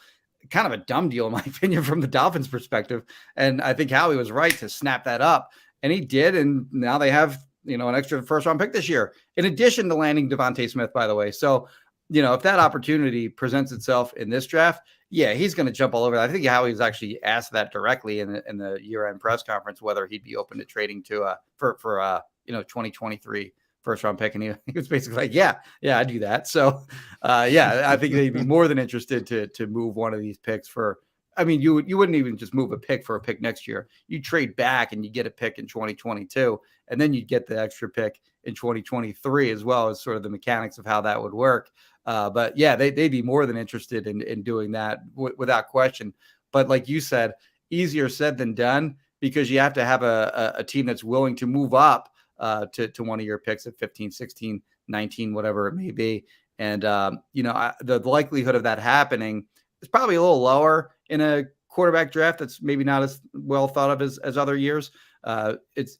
I: kind of a dumb deal in my opinion from the Dolphins perspective. And I think Howie was right to snap that up, and he did. And now they have, an extra first round pick this year, in addition to landing Devontae Smith, by the way. So, if that opportunity presents itself in this draft, yeah, he's going to jump all over that. I think Howie's actually asked that directly in the year-end press conference, whether he'd be open to trading to for 2023 first round pick. And he was basically like, yeah, I'd do that. So I think they'd be more than interested to move one of these picks for, you wouldn't even just move a pick for a pick next year. You trade back and you get a pick in 2022, and then you'd get the extra pick in 2023 as well, as sort of the mechanics of how that would work. But yeah, they'd be more than interested in doing that without question. But like you said, easier said than done, because you have to have a team that's willing to move up to one of your picks at 15, 16, 19, whatever it may be. And, the likelihood of that happening is probably a little lower in a quarterback draft that's maybe not as well thought of as other years.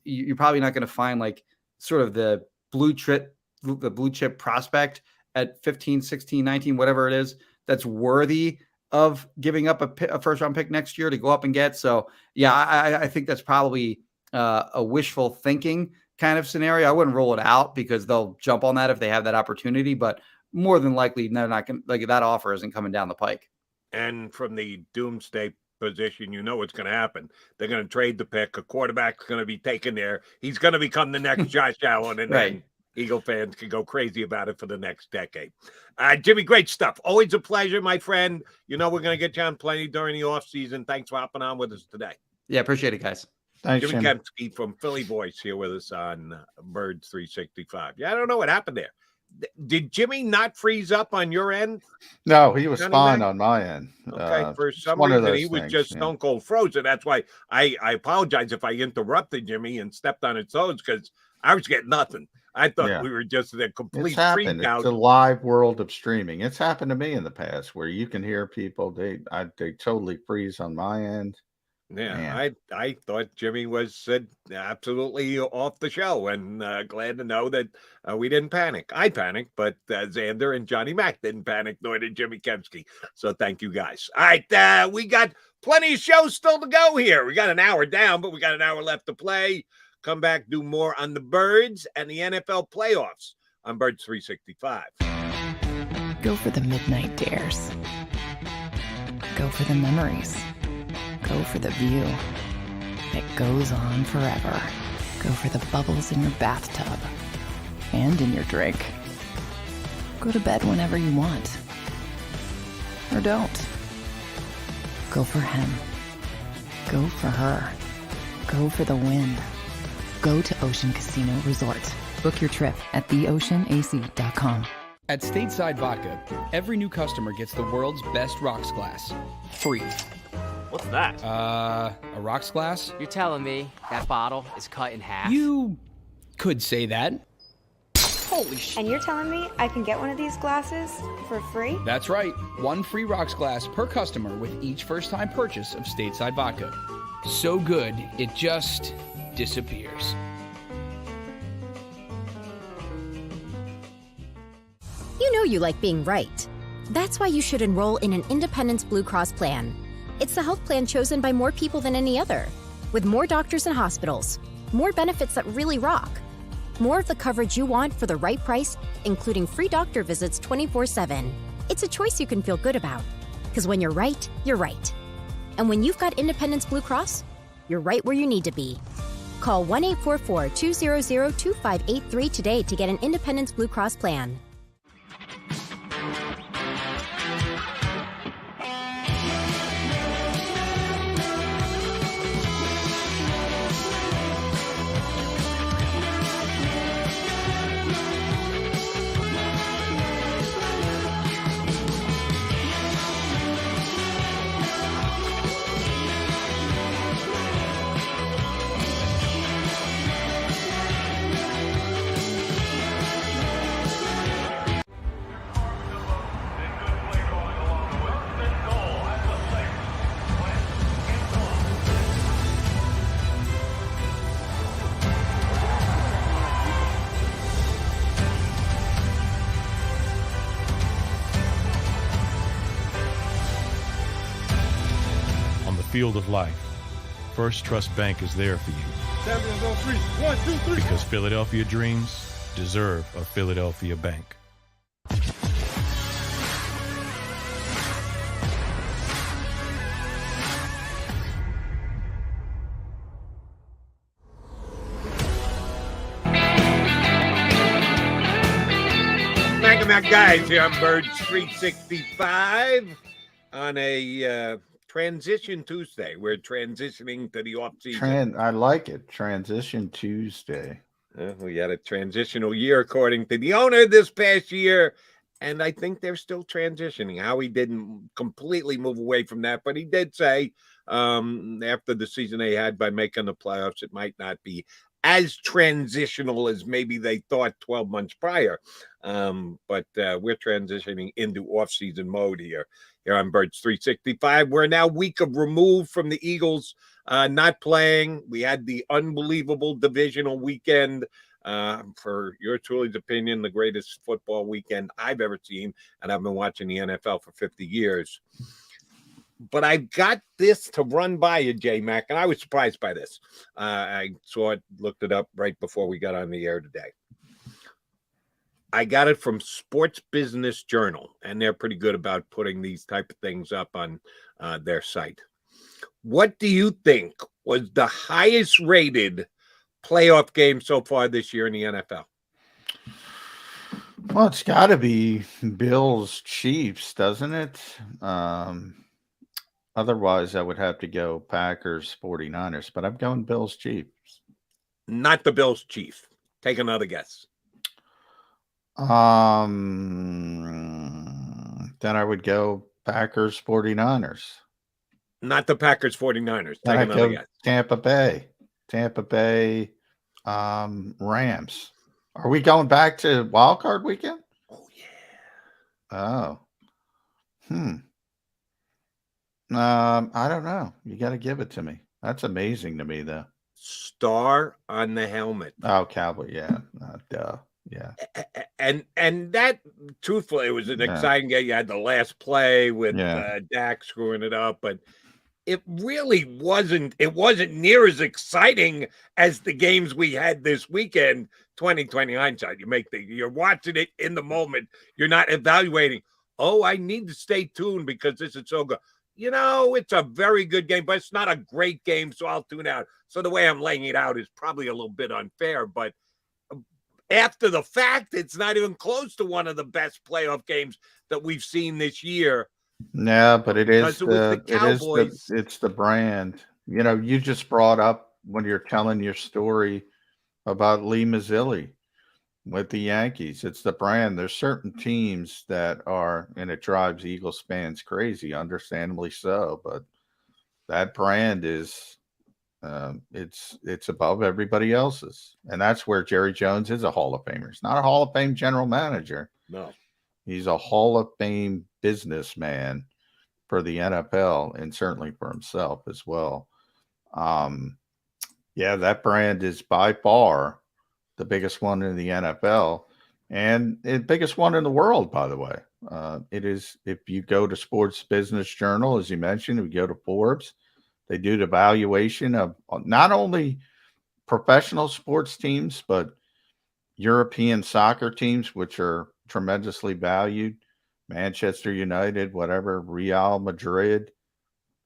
I: You're probably not going to find like sort of the blue chip prospect at 15, 16, 19, whatever it is, that's worthy of giving up a first round pick next year to go up and get. So yeah, I think that's probably a wishful thinking kind of scenario. I wouldn't rule it out because they'll jump on that if they have that opportunity, but more than likely they're not going to, like, that offer isn't coming down the pike.
A: And from the doomsday position, what's going to happen. They're going to trade the pick. A quarterback's going to be taken there. He's going to become the next Josh Allen, and
I: right.
A: Then Eagle fans can go crazy about it for the next decade. Jimmy, great stuff. Always a pleasure, my friend. We're going to get you on plenty during the offseason. Thanks for hopping on with us today.
I: Yeah, appreciate it, guys.
B: Thanks,
A: Jimmy Kempski from Philly Voice here with us on Birds 365. Yeah, I don't know what happened there. Did Jimmy not freeze up on your end?
B: No, he was fine on my end.
A: Okay, for some reason he was just stone cold frozen. That's why I apologize if I interrupted Jimmy and stepped on his toes, because I was getting nothing. I thought we were just in a complete freak out.
B: It's a live world of streaming. It's happened to me in the past where you can hear people, they totally freeze on my end.
A: Yeah,
B: Man.
A: I thought Jimmy was absolutely off the show, and glad to know that we didn't panic. I panicked, but Xander and Johnny Mac didn't panic, nor did Jimmy Kempski. So thank you, guys. All right, we got plenty of shows still to go here. We got an hour down, but we got an hour left to play. Come back, do more on the Birds and the NFL playoffs on Birds 365.
C: Go for the midnight dares. Go for the memories. Go for the view that goes on forever. Go for the bubbles in your bathtub and in your drink. Go to bed whenever you want. Or don't. Go for him. Go for her. Go for the win. Go to Ocean Casino Resort. Book your trip at theoceanac.com.
D: At Stateside Vodka, every new customer gets the world's best rocks glass. Free.
E: What's that?
D: A rocks glass?
E: You're telling me that bottle is cut in half?
D: You could say that.
E: Holy shit.
F: And you're telling me I can get one of these glasses for free?
D: That's right. One free rocks glass per customer with each first-time purchase of Stateside Vodka. So good, it just disappears.
G: You know you like being right. That's why you should enroll in an Independence Blue Cross plan. It's the health plan chosen by more people than any other, with more doctors and hospitals, more benefits that really rock, more of the coverage you want for the right price, including free doctor visits 24/7. It's a choice you can feel good about, because when you're right, you're right. And when you've got Independence Blue Cross, you're right where you need to be. Call 1-844-200-2583 today to get an Independence Blue Cross plan.
H: Field of life, First Trust Bank is there for you.
A: Champions on three. 1, 2, 3.
H: Because Philadelphia dreams deserve a Philadelphia bank.
A: Welcome back, guys, here on Birds 365 on a Transition Tuesday. We're transitioning to the off-season.
B: I like it. Transition Tuesday.
A: We had a transitional year, according to the owner, this past year, and I think they're still transitioning. Howie didn't completely move away from that, but he did say after the season they had by making the playoffs, it might not be as transitional as maybe they thought 12 months prior. But we're transitioning into off-season mode here on Birds 365. We're now a week of removed from the Eagles not playing. We had the unbelievable divisional weekend, for your truly's opinion, the greatest football weekend I've ever seen, and I've been watching the NFL for 50 years. But I've got this to run by you, J-Mac, and I was surprised by this. I saw it, looked it up right before we got on the air today. I got it from Sports Business Journal, and they're pretty good about putting these type of things up on their site. What do you think was the highest rated playoff game so far this year in the NFL?
B: Well, it's got to be Bills Chiefs, doesn't it? Otherwise, I would have to go Packers 49ers, but I'm going Bills Chiefs.
A: Not the Bills Chief. Take another guess.
B: Then I would go Packers 49ers.
A: Not the Packers 49ers.
B: Then
A: Take
B: I'd
A: another
B: go
A: guess.
B: Tampa Bay Rams. Are we going back to wild card weekend?
A: Oh, yeah.
B: Oh. I don't know. You got to give it to me. That's amazing to me, though.
A: Star on the helmet.
B: Oh, Cowboy. Yeah. Duh. Yeah.
A: And that, truthfully, it was an exciting game. You had the last play with Dak screwing it up, but it really wasn't. It wasn't near as exciting as the games we had this weekend 20/20 hindsight. You're watching it in the moment. You're not evaluating. Oh, I need to stay tuned because this is so good. It's a very good game, but it's not a great game, so I'll tune out. So the way I'm laying it out is probably a little bit unfair, but after the fact, it's not even close to one of the best playoff games that we've seen this year.
B: Yeah, but
A: Because it was the Cowboys.
B: it's the brand. You just brought up when you're telling your story about Lee Mazzilli with the Yankees. It's the brand. There's certain teams that are, and it drives Eagles fans crazy, understandably so. But that brand is, it's above everybody else's, and that's where Jerry Jones is a Hall of Famer. He's not a Hall of Fame general manager.
A: No,
B: he's a Hall of Fame businessman for the NFL and certainly for himself as well. Yeah, that brand is by far the biggest one in the NFL and the biggest one in the world, by the way. It is, if you go to Sports Business Journal, as you mentioned, if you go to Forbes, they do the valuation of not only professional sports teams, but European soccer teams, which are tremendously valued. Manchester United, whatever, Real Madrid,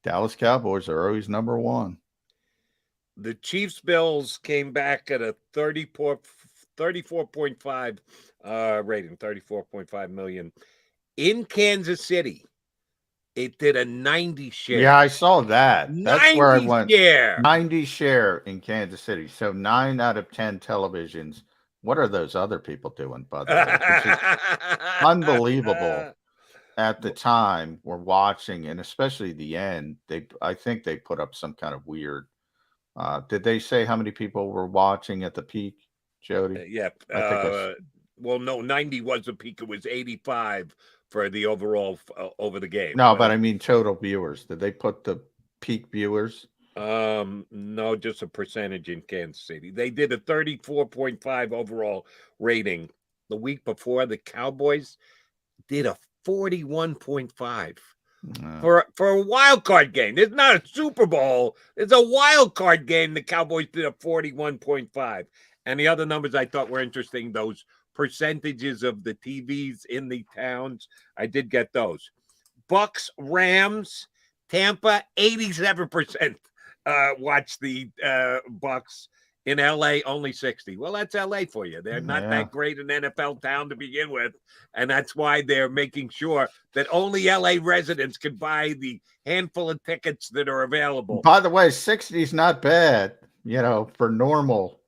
B: Dallas Cowboys are always number one.
A: The Chiefs Bills came back at a 34.5 rating, 34.5 million. In Kansas City, it did a 90 share.
B: Yeah, I saw that. That's where I went.
A: Share.
B: 90 share in Kansas City. So 9 out of 10 televisions. What are those other people doing, by the way? Which is unbelievable. At the time, we're watching, and especially the end, I think they put up some kind of weird. Did they say how many people were watching at the peak, Jody?
A: Yeah. Well, no, 90 was the peak. It was 85 for the overall over the game.
B: No, but I mean total viewers. Did they put the peak viewers?
A: No, just a percentage in Kansas City. They did a 34.5 overall rating. The week before, the Cowboys did a 41.5 for a wild card game. It's not a Super Bowl. It's a wild card game. The Cowboys did a 41.5. And the other numbers I thought were interesting, those percentages of the TVs in the towns. I did get those. Bucks, Rams, Tampa, 87% watch the Bucks. In LA, only 60. Well, that's LA for you. They're not that great an NFL town to begin with. And that's why they're making sure that only LA residents can buy the handful of tickets that are available.
B: By the way, 60 is not bad, for normal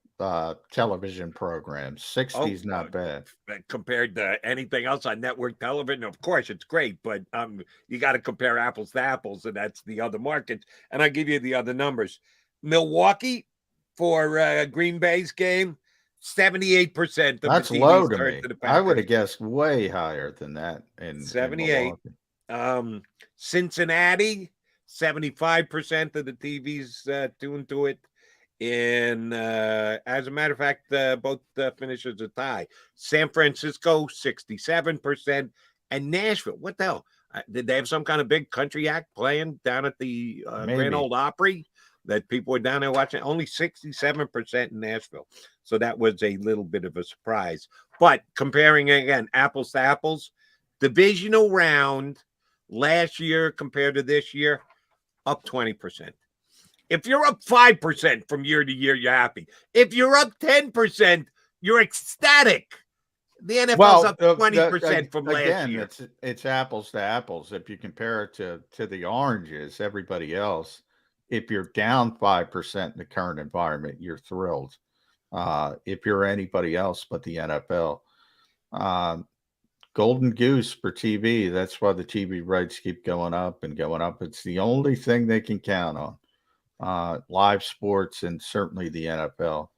B: television programs. 60 is not bad.
A: Compared to anything else on network television, of course, it's great. But you got to compare apples to apples, and that's the other markets. And I'll give you the other numbers. Milwaukee, for Green Bay's game, 78%.
B: That's low to me. I would have guessed way higher than that. In
A: 78. Cincinnati, 75% of the TVs tuned to it. And as a matter of fact, both finishes a tie. San Francisco, 67%. And Nashville, what the hell? Did they have some kind of big country act playing down at the Grand Ole Opry? That people were down there watching, only 67% in Nashville. So that was a little bit of a surprise. But comparing again, apples to apples, divisional round last year compared to this year, up 20%. If you're up 5% from year to year, you're happy. If you're up 10%, you're ecstatic. The NFL's up 20% from last year.
B: It's apples to apples. If you compare it to the oranges, everybody else, if you're down 5% in the current environment, you're thrilled. If you're anybody else but the NFL, golden goose for TV. That's why the TV rights keep going up and going up. It's the only thing they can count on. Live sports and certainly the NFL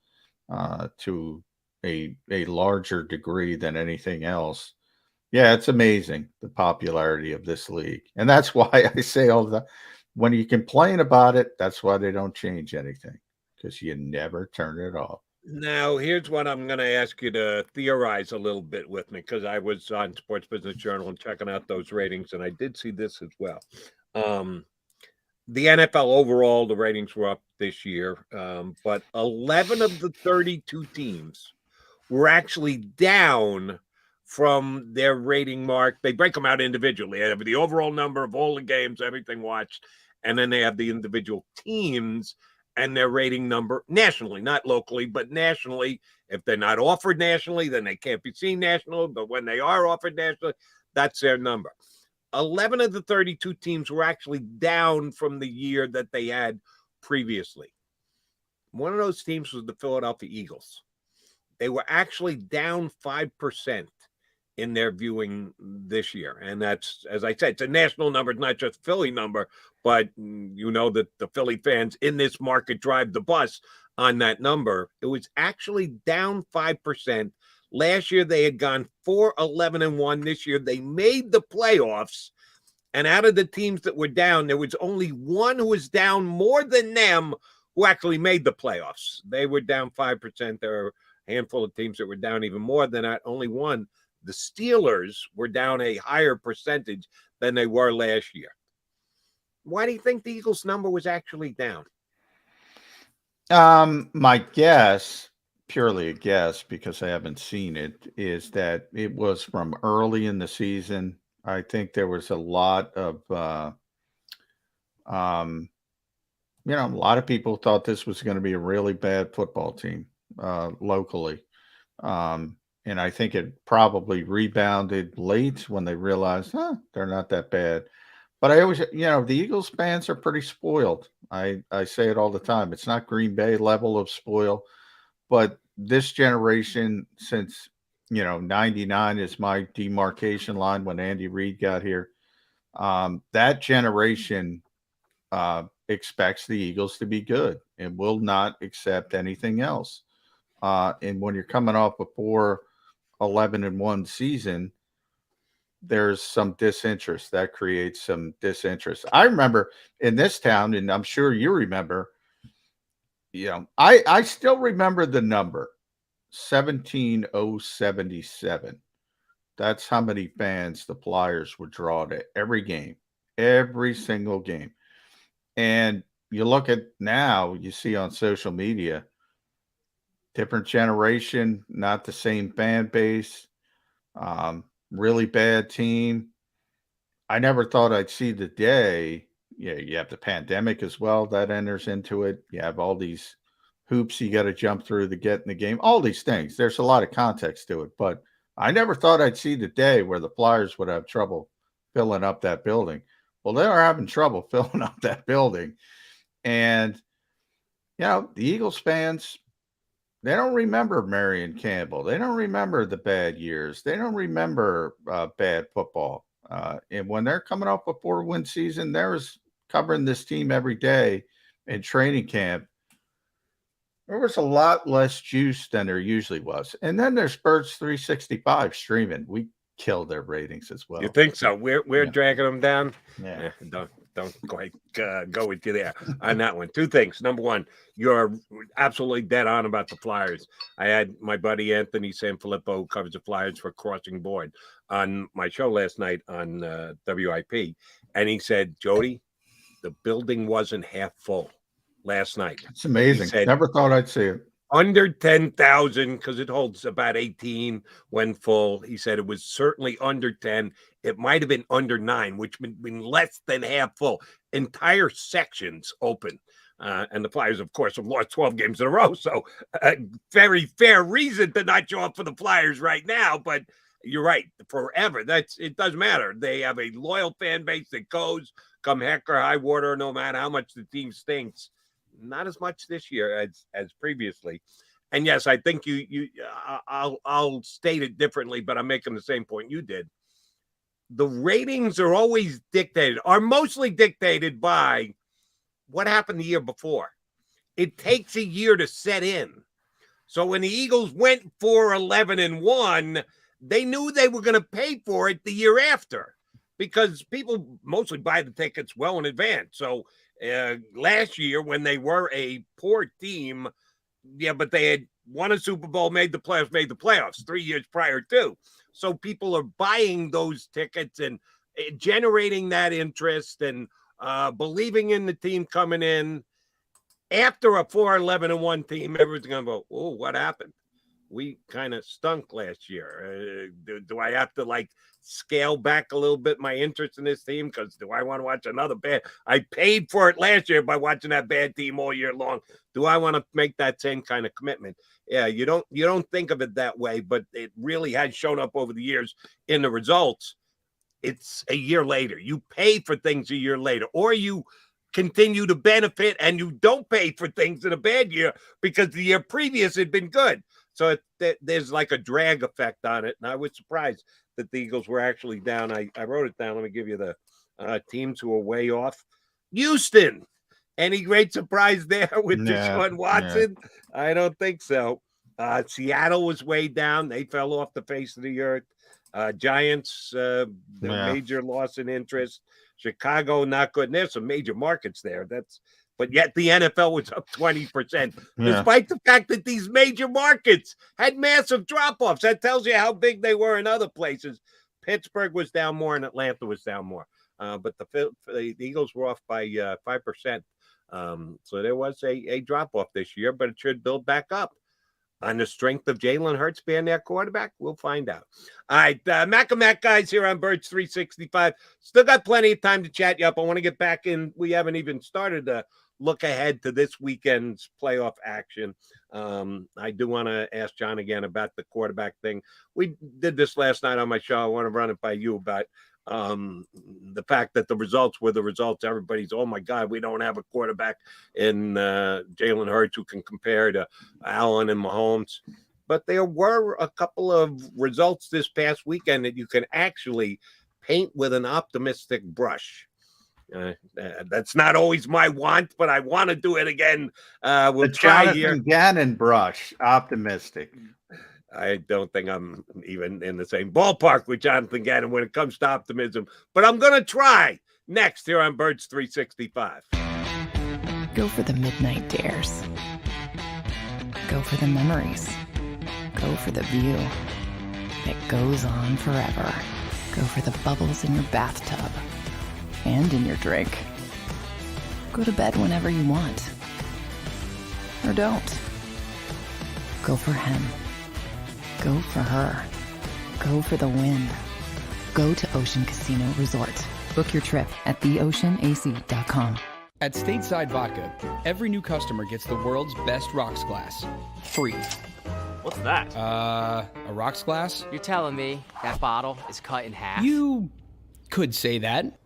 B: to a larger degree than anything else. Yeah, it's amazing, the popularity of this league. And that's why I say all the when you complain about it, that's why they don't change anything, because you never turn it off.
A: Now, here's what I'm going to ask you to theorize a little bit with me, because I was on Sports Business Journal and checking out those ratings, and I did see this as well. The NFL overall, the ratings were up this year, but 11 of the 32 teams were actually down from their rating mark. They break them out individually. They have the overall number of all the games, everything watched, and then they have the individual teams and their rating number nationally, not locally, but nationally. If they're not offered nationally, then they can't be seen nationally. But when they are offered nationally, that's their number. 11 of the 32 teams were actually down from the year that they had previously. One of those teams was the Philadelphia Eagles. They were actually down 5% in their viewing this year. And that's, as I said, it's a national number. It's not just a Philly number, but you know that the Philly fans in this market drive the bus on that number. It was actually down 5%. Last year, they had gone 4-11-1. This year, they made the playoffs. And out of the teams that were down, there was only one who was down more than them who actually made the playoffs. They were down 5%. There were a handful of teams that were down even more than that. Only one. The Steelers were down a higher percentage than they were last year. Why do you think the Eagles' number was actually down?
B: My guess, purely a guess because I haven't seen it, is that it was from early in the season. I think there was a lot of, a lot of people thought this was going to be a really bad football team locally. And I think it probably rebounded late when they realized, they're not that bad. But I always, the Eagles fans are pretty spoiled. I say it all the time. It's not Green Bay level of spoil, but this generation, since, 99 is my demarcation line when Andy Reid got here, that generation expects the Eagles to be good and will not accept anything else. And when you're coming off a 4-11-1 season, there's some disinterest that creates some disinterest. I remember in this town, and I'm sure you remember, I still remember the number 17,077. That's how many fans the Flyers would draw to every game, every single game. And you look at now, you see on social media, different generation, not the same fan base, really bad team. I never thought I'd see the day. Yeah, you have the pandemic as well that enters into it. You have all these hoops you got to jump through to get in the game. All these things. There's a lot of context to it, but I never thought I'd see the day where the Flyers would have trouble filling up that building. Well, they are having trouble filling up that building. And, the Eagles fans, they don't remember Marion Campbell. They don't remember the bad years. They don't remember bad football. And when they're coming off a 4-win season, there's covering this team every day in training camp. There was a lot less juice than there usually was. And then there's Birds 365 streaming. We killed their ratings as well.
A: You think so? We're dragging them down?
B: Yeah.
A: Don't quite go with you there on that one. Two things. Number one, you're absolutely dead on about the Flyers. I had my buddy Anthony Sanfilippo, who covers the Flyers for Crossing Board, on my show last night on WIP. And he said, Jody, the building wasn't half full last night.
B: It's amazing.
A: Said,
B: never thought I'd see it.
A: Under 10,000, because it holds about 18 when full. He said it was certainly under 10. It might have been under 9, which would been less than half full. Entire sections open. And the Flyers, of course, have lost 12 games in a row. So very fair reason to not show up for the Flyers right now. But you're right. Forever. It doesn't matter. They have a loyal fan base that goes come heck or high water, no matter how much the team stinks. Not as much this year as previously. And yes, I think I'll state it differently, but I'm making the same point you did. The ratings are mostly dictated by what happened the year before. It takes a year to set in. So when the Eagles went 4-11-1, they knew they were going to pay for it the year after because people mostly buy the tickets well in advance. So last year when they were a poor team, but they had won a Super Bowl, made the playoffs 3 years prior to. So people are buying those tickets and generating that interest and believing in the team coming in. After a 4-11-1 team, everyone's going to go, oh, what happened? we kind of stunk last year. Do I have to like scale back a little bit my interest in this team? Because do I want to watch another bad? I paid for it last year by watching that bad team all year long. Do I want to make that same kind of commitment? Yeah, you don't think of it that way, but it really has shown up over the years in the results. It's a year later. You pay for things a year later, or you continue to benefit and you don't pay for things in a bad year because the year previous had been good. So there's like a drag effect on it. And I was surprised that the Eagles were actually down. I wrote it down. Let me give you the teams who are way off. Houston. Any great surprise there with Deshaun Watson? Yeah. I don't think so. Seattle was way down. They fell off the face of the earth. Giants, the major loss in interest. Chicago, not good. And there's some major markets there. But yet the NFL was up 20%, despite the fact that these major markets had massive drop-offs. That tells you how big they were in other places. Pittsburgh was down more and Atlanta was down more. But the Eagles were off by 5%. So there was a drop-off this year, but it should build back up. On the strength of Jalen Hurts being their quarterback, we'll find out. All right, Mac and Mac guys here on Birds 365. Still got plenty of time to chat you up. I want to get back in. We haven't even started to look ahead to this weekend's playoff action. I do want to ask John again about the quarterback thing. We did this last night on my show. I want to run it by you about the fact that the results were the results. Everybody's, oh my God, we don't have a quarterback in Jalen Hurts who can compare to Allen and Mahomes. But there were a couple of results this past weekend that you can actually paint with an optimistic brush. That's not always my want, but I want to do it again. We'll try here.
B: Gannon brush, optimistic.
A: I don't think I'm even in the same ballpark with Jonathan Gannon when it comes to optimism, but I'm going to try next here on Birds 365.
C: Go for the midnight dares. Go for the memories. Go for the view that goes on forever. Go for the bubbles in your bathtub and in your drink. Go to bed whenever you want. Or don't. Go for him. Go for her. Go for the win. Go to Ocean Casino Resort. Book your trip at theoceanac.com.
D: At Stateside Vodka, every new customer gets the world's best rocks glass. Free.
E: What's that?
D: A rocks glass?
E: You're telling me that bottle is cut in half?
D: You could say that.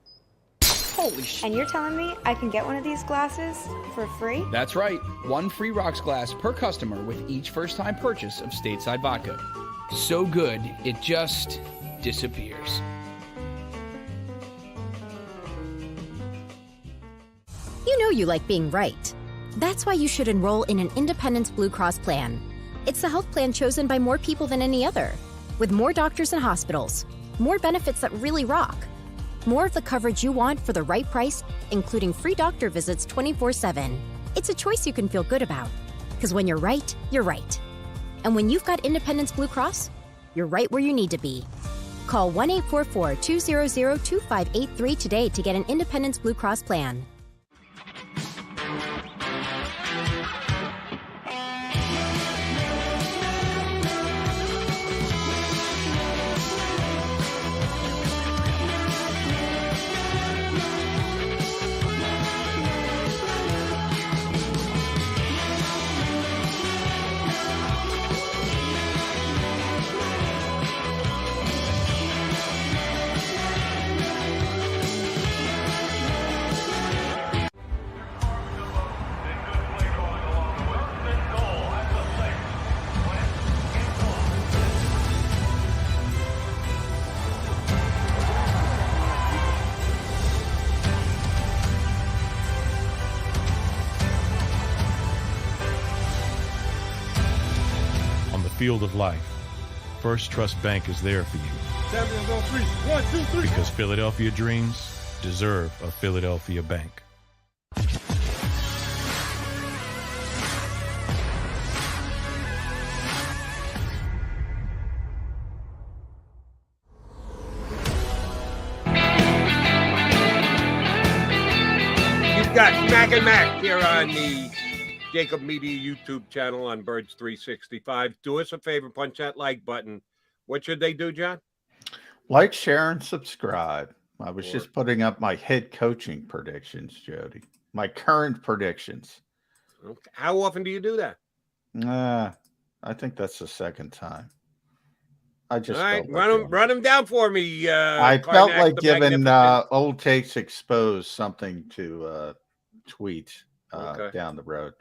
D: Holy shit.
F: And you're telling me I can get one of these glasses for free?
D: That's right. One free rocks glass per customer with each first-time purchase of Stateside Vodka. So good, it just disappears.
G: You know you like being right. That's why you should enroll in an Independence Blue Cross plan. It's the health plan chosen by more people than any other, with more doctors and hospitals, more benefits that really rock, more of the coverage you want for the right price, including free doctor visits 24/7. It's a choice you can feel good about. Because when you're right, you're right. And when you've got Independence Blue Cross, you're right where you need to be. Call 1-844-200-2583 today to get an Independence Blue Cross plan.
H: Field of life, First Trust Bank is there for you.
A: Champions on three. 1, 2, 3.
H: Because Philadelphia dreams deserve a Philadelphia bank.
A: You've got Mac and Mac here on the JAKIB Media YouTube channel on Birds 365. Do us a favor, punch that like button. What should they do, John?
B: Like, share, and subscribe. I was
A: Or-
B: just putting up my head coaching predictions, Jody. My current predictions.
A: Okay. How often do you do that?
B: I think that's the second time. I just
A: All right,
B: felt like
A: run them down for me.
B: I felt
A: Karnak
B: like
A: the
B: giving
A: Magnificent.
B: Old Takes Exposed something to tweet
A: Okay.
B: down the road.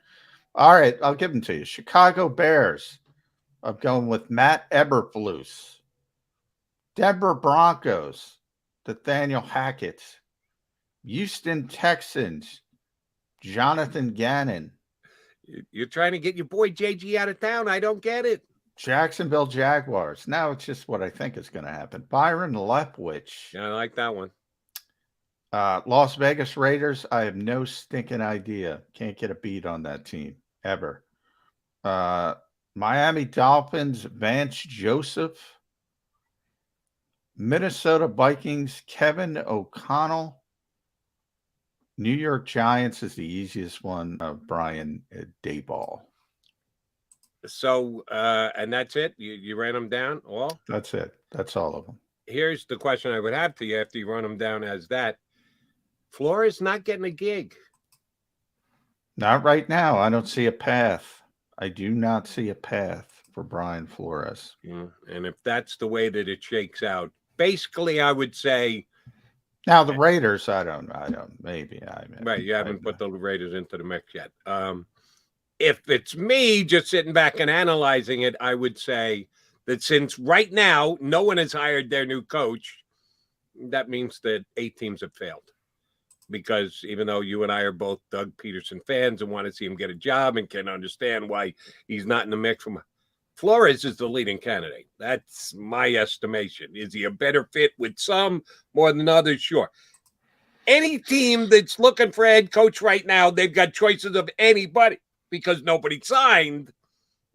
B: All right, I'll give them to you. Chicago Bears. I'm going with Matt Eberflus. Denver Broncos. Nathaniel Hackett. Houston Texans. Jonathan Gannon.
A: You're trying to get your boy JG out of town. I don't get it.
B: Jacksonville Jaguars. Now it's just what I think is going to happen. Byron Leftwich.
A: Yeah, I like that one.
B: Las Vegas Raiders. I have no stinking idea. Can't get a beat on that team ever. Miami Dolphins. Vance Joseph. Minnesota Vikings. Kevin O'Connell. New York Giants is the easiest one. Brian Daboll.
A: So, and that's it? You ran them down all?
B: That's it. That's all of them.
A: Here's the question I would have to you after you run them down as that. Flores not getting a gig.
B: Not right now. I don't see a path. I do not see a path for Brian Flores.
A: And if that's the way that it shakes out, basically I would say.
B: Now the Raiders, I don't, maybe.
A: Right, you haven't put the Raiders into the mix yet. If it's me just sitting back and analyzing it, I would say that since right now no one has hired their new coach, that means that 8 teams have failed. Because even though you and I are both Doug Peterson fans and want to see him get a job and can understand why he's not in the mix, Flores is the leading candidate. That's my estimation. Is he a better fit with some more than others? Sure. Any team that's looking for a head coach right now, they've got choices of anybody because nobody signed.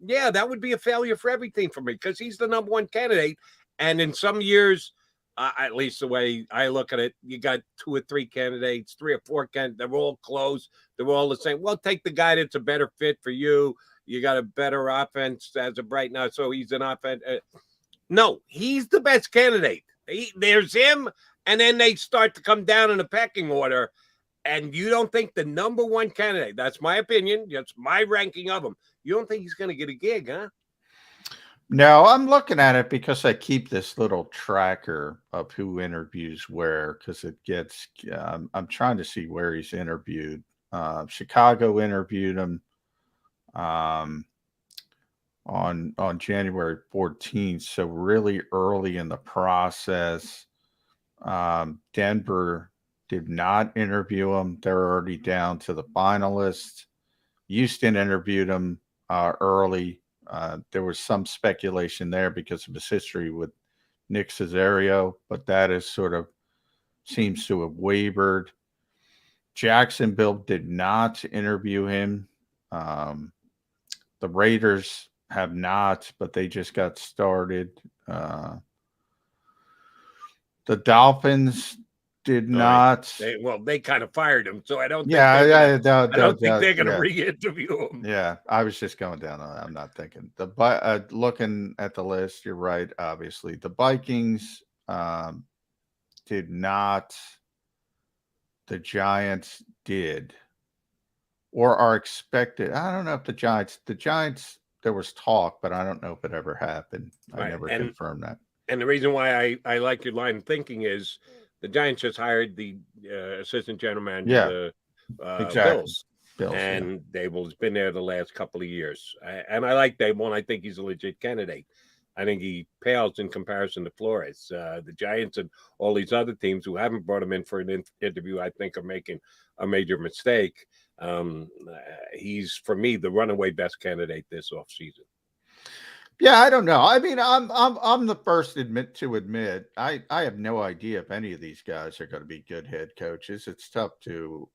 A: Yeah, that would be a failure for every team for me because he's the number one candidate. And in some years, at least the way I look at it, you got 2 or 3 candidates, 3 or 4 candidates. They're all close. They're all the same. Well, take the guy that's a better fit for you. You got a better offense as of right now, so he's an offense. No, he's the best candidate. There's him, and then they start to come down in a pecking order, and you don't think the number one candidate, that's my opinion, that's my ranking of him, you don't think he's going to get a gig, huh?
B: No, I'm looking at it because I keep this little tracker of who interviews where because it gets I'm trying to see where he's interviewed. Chicago interviewed him on January 14th, so really early in the process. Denver did not interview him. They're already down to the finalists. Houston interviewed him early. There was some speculation there because of his history with Nick Caserio, but that is sort of seems to have wavered. Jacksonville did not interview him. The Raiders have not, but they just got started. The Dolphins did not.
A: They kind of fired him, so I don't think
B: they're
A: going to re-interview him.
B: Yeah, I was just going down on that. I'm not thinking. Looking at the list, you're right, obviously. The Vikings did not. The Giants did. Or are expected. I don't know if the Giants, there was talk, but I don't know if it ever happened. I never confirmed that. And
A: the reason why I like your line of thinking is the Giants just hired the assistant general manager,
B: exactly.
A: Bills, and Dable's been there the last couple of years. And I like Dable, and I think he's a legit candidate. I think he pales in comparison to Flores. The Giants and all these other teams who haven't brought him in for an interview, I think, are making a major mistake. He's, for me, the runaway best candidate this offseason.
B: Yeah, I don't know. I mean, I'm the first to admit I have no idea if any of these guys are going to be good head coaches. It's tough to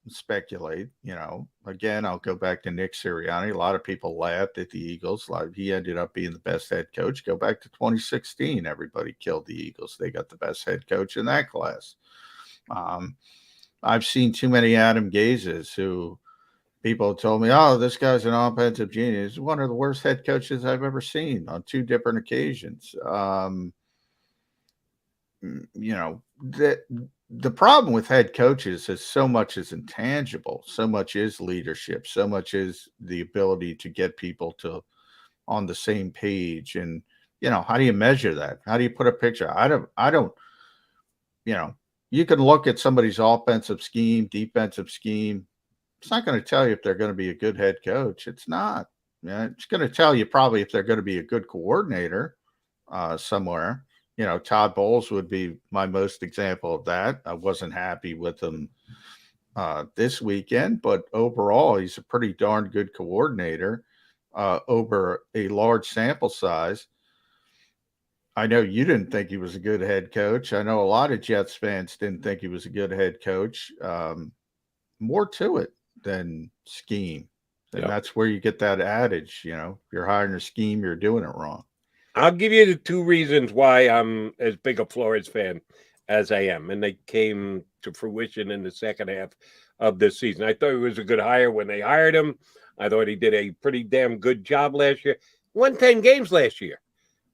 B: speculate. You know, again, I'll go back to Nick Sirianni. A lot of people laughed at the Eagles. He ended up being the best head coach. Go back to 2016. Everybody killed the Eagles. They got the best head coach in that class. I've seen too many Adam Gazes who people told me, "Oh, this guy's an offensive genius." He's one of the worst head coaches I've ever seen on 2 different occasions. The problem with head coaches is so much is intangible, so much is leadership, so much is the ability to get people to on the same page. And how do you measure that? How do you put a picture? I don't. You can look at somebody's offensive scheme, defensive scheme. It's not going to tell you if they're going to be a good head coach. It's not. It's going to tell you probably if they're going to be a good coordinator somewhere. Todd Bowles would be my most example of that. I wasn't happy with him this weekend, but overall, he's a pretty darn good coordinator over a large sample size. I know you didn't think he was a good head coach. I know a lot of Jets fans didn't think he was a good head coach. More to it than scheme. And that's where you get that adage, if you're hiring a scheme, you're doing it wrong.
A: I'll give you the 2 reasons why I'm as big a Flores fan as I am, and they came to fruition in the second half of this season. I thought he was a good hire when they hired him. I thought he did a pretty damn good job last year. Won 10 games last year.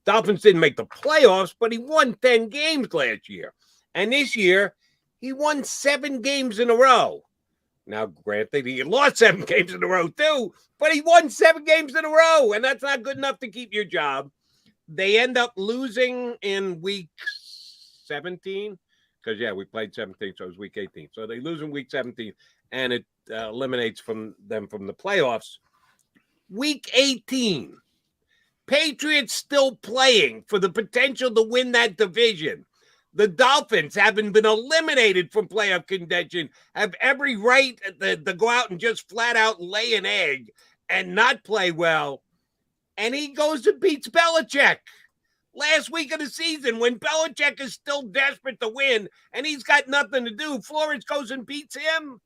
A: Dolphins didn't make the playoffs, but he won 10 games last year. And this year, he won 7 games in a row. Now, granted, he lost 7 games in a row, too, but he won 7 games in a row, and that's not good enough to keep your job. They end up losing in week 17 because, we played 17, so it was week 18. So they lose in week 17, and it eliminates them from the playoffs. Week 18, Patriots still playing for the potential to win that division. The Dolphins, having been eliminated from playoff contention, have every right to go out and just flat out lay an egg and not play well. And he goes and beats Belichick last week of the season when Belichick is still desperate to win and he's got nothing to do. Flores goes and beats him,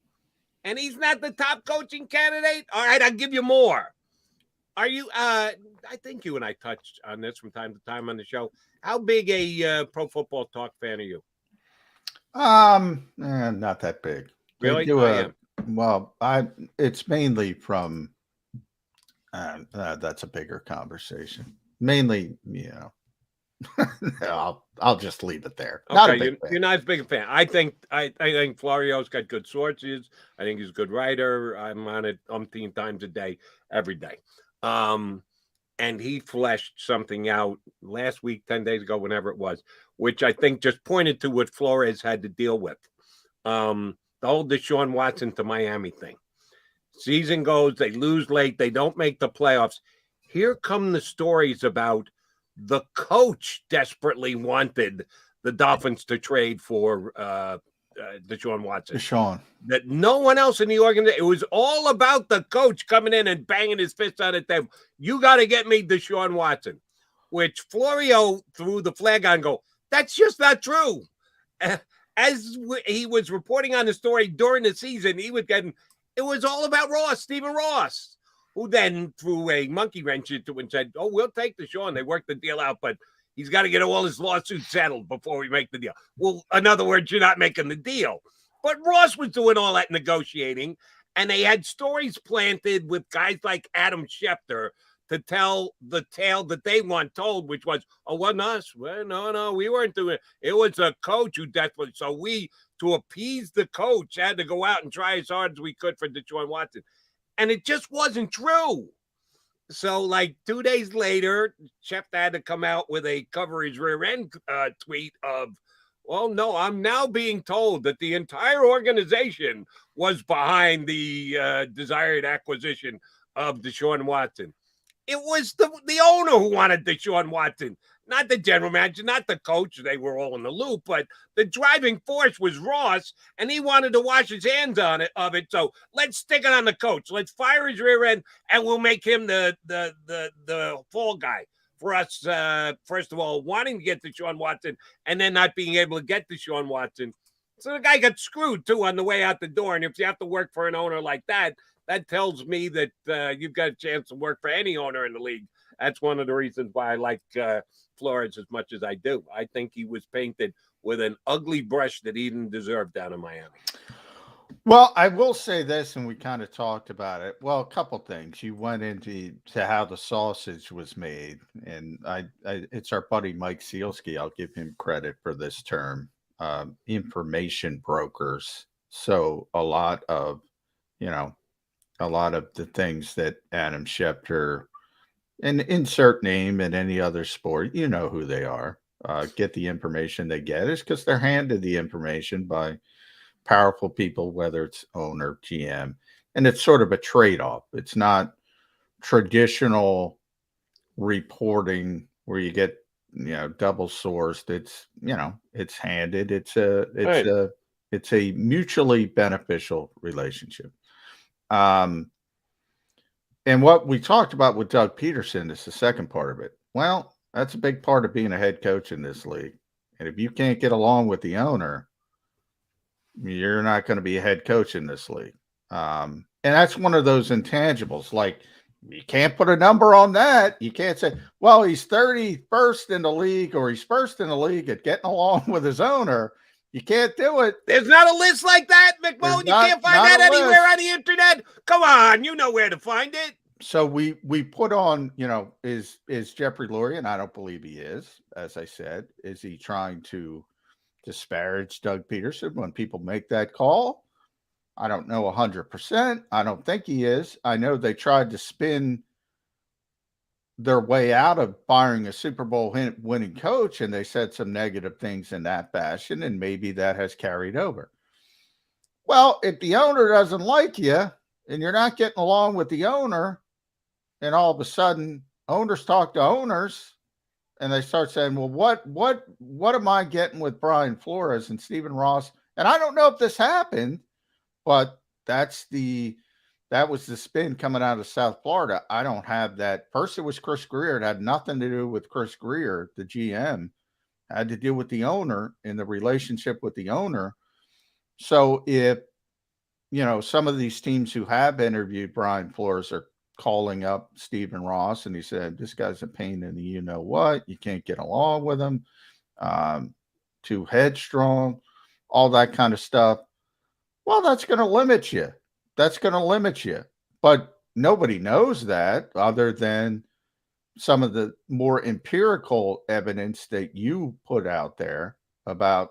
A: and he's not the top coaching candidate. All right, I'll give you more. Are you? I think you and I touched on this from time to time on the show. How big a Pro Football Talk fan are you?
B: Not that big.
A: Really?
B: It's mainly from. That's a bigger conversation. Mainly, I'll just leave it there.
A: Okay, you're not as big a fan. I think Florio's got good sources. I think he's a good writer. I'm on it umpteen times a day, every day. And he fleshed something out last week, 10 days ago, whenever it was, which I think just pointed to what Flores had to deal with. The whole Deshaun Watson to Miami thing. Season goes, they lose late, they don't make the playoffs. Here come the stories about the coach desperately wanted the Dolphins to trade for Deshaun Watson. That no one else in the organization, it was all about the coach coming in and banging his fist on the table. You got to get me Deshaun Watson, which Florio threw the flag on and go, that's just not true. As he was reporting on the story during the season, he was getting, it was all about Stephen Ross, who then threw a monkey wrench into it and said, oh, we'll take Deshaun. They worked the deal out, but he's got to get all his lawsuits settled before we make the deal. Well, in other words, you're not making the deal. But Ross was doing all that negotiating, and they had stories planted with guys like Adam Schefter to tell the tale that they want told, which was, oh, wasn't us. Well, no, we weren't doing it. It was a coach who desperately. So we, to appease the coach, had to go out and try as hard as we could for Deshaun Watson. And it just wasn't true. So, like 2 days later, Schefter had to come out with a cover his rear end tweet of, well, no, I'm now being told that the entire organization was behind the desired acquisition of Deshaun Watson. It was the owner who wanted Deshaun Watson, not the general manager, not the coach. They were all in the loop, but the driving force was Ross, and he wanted to wash his hands on it. So let's stick it on the coach. Let's fire his rear end, and we'll make him the fall guy for us. First of all, wanting to get Deshaun Watson, and then not being able to get Deshaun Watson. So the guy got screwed too on the way out the door. And if you have to work for an owner like that, that tells me that you've got a chance to work for any owner in the league. That's one of the reasons why I like Flores as much as I do. I think he was painted with an ugly brush that he didn't deserve down in Miami.
B: Well, I will say this, and we kind of talked about it. Well, a couple things. You went into how the sausage was made, and it's our buddy Mike Sealski. I'll give him credit for this term, information brokers. So a lot of the things that Adam Schefter and insert name in any other sport, you know who they are. Get the information they get is because they're handed the information by powerful people, whether it's owner, GM, and it's sort of a trade-off. It's not traditional reporting where you get, double sourced. It's, it's handed. It's a mutually beneficial relationship. And what we talked about with Doug Peterson is the second part of it. Well, that's a big part of being a head coach in this league. And if you can't get along with the owner, you're not going to be a head coach in this league. And that's one of those intangibles. Like, you can't put a number on that. You can't say, well, he's 31st in the league or he's first in the league at getting along with his owner. You can't do it.
A: There's not a list like that, McMullen. You can't find that anywhere on the internet. Come on, you know where to find it.
B: So we put on, is Jeffrey Lurie, and I don't believe he is, as I said. Is he trying to disparage Doug Peterson when people make that call? I don't know 100%. I don't think he is. I know they tried to spin their way out of firing a Super Bowl winning coach, and they said some negative things in that fashion, and maybe that has carried over. Well, if the owner doesn't like you and you're not getting along with the owner, and all of a sudden owners talk to owners and they start saying, well, what am I getting with Brian Flores and Stephen Ross? And I don't know if this happened, but that was the spin coming out of South Florida. I don't have that. First, it was Chris Greer. It had nothing to do with Chris Greer, the GM. It had to do with the owner and the relationship with the owner. So if, some of these teams who have interviewed Brian Flores are calling up Stephen Ross, and he said, this guy's a pain in the you-know-what. You can't get along with him. Too headstrong, all that kind of stuff. Well, that's going to limit you. But nobody knows that other than some of the more empirical evidence that you put out there about,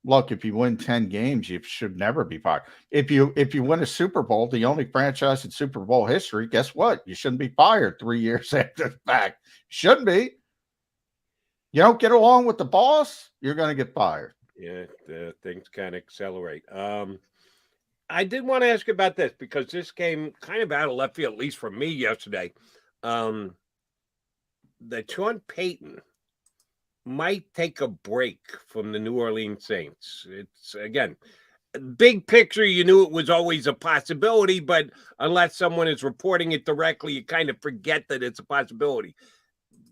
B: look, if you win 10 games, you should never be fired. If you win a Super Bowl, the only franchise in Super Bowl history, guess what? You shouldn't be fired 3 years after the fact. Shouldn't be. You don't get along with the boss, you're going to get fired.
A: Yeah, things kind of accelerate. I did want to ask you about this because this came kind of out of left field, at least for me yesterday. That Sean Payton might take a break from the New Orleans Saints. It's, again, big picture, you knew it was always a possibility, but unless someone is reporting it directly, you kind of forget that it's a possibility.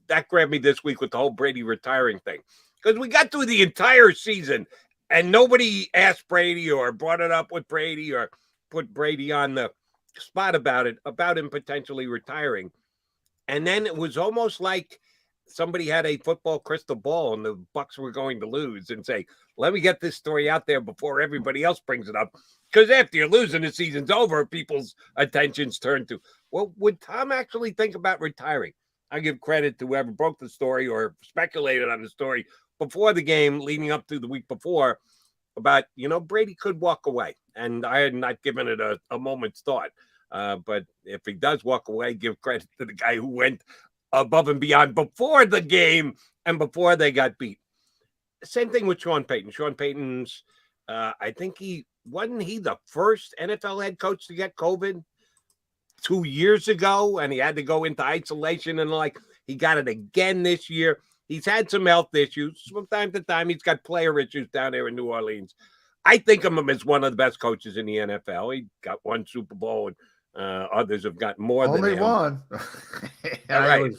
A: That grabbed me this week with the whole Brady retiring thing. Because we got through the entire season and nobody asked Brady or brought it up with Brady or put Brady on the spot about him potentially retiring. And then it was almost like somebody had a football crystal ball and the Bucs were going to lose and say, let me get this story out there before everybody else brings it up. Because after you're losing, the season's over, people's attentions turn to, well, would Tom actually think about retiring? I give credit to whoever broke the story or speculated on the story before the game leading up to the week before about, Brady could walk away. And I had not given it a moment's thought. But if he does walk away, give credit to the guy who went above and beyond before the game and before they got beat. Same thing with Sean Payton. Sean Payton's, I think wasn't he the first NFL head coach to get COVID 2 years ago, and he had to go into isolation, and he got it again this year. He's had some health issues from time to time. He's got player issues down there in New Orleans. I think of him as one of the best coaches in the NFL. He got one Super Bowl, and others have got more than him.
B: Only one.
A: Right.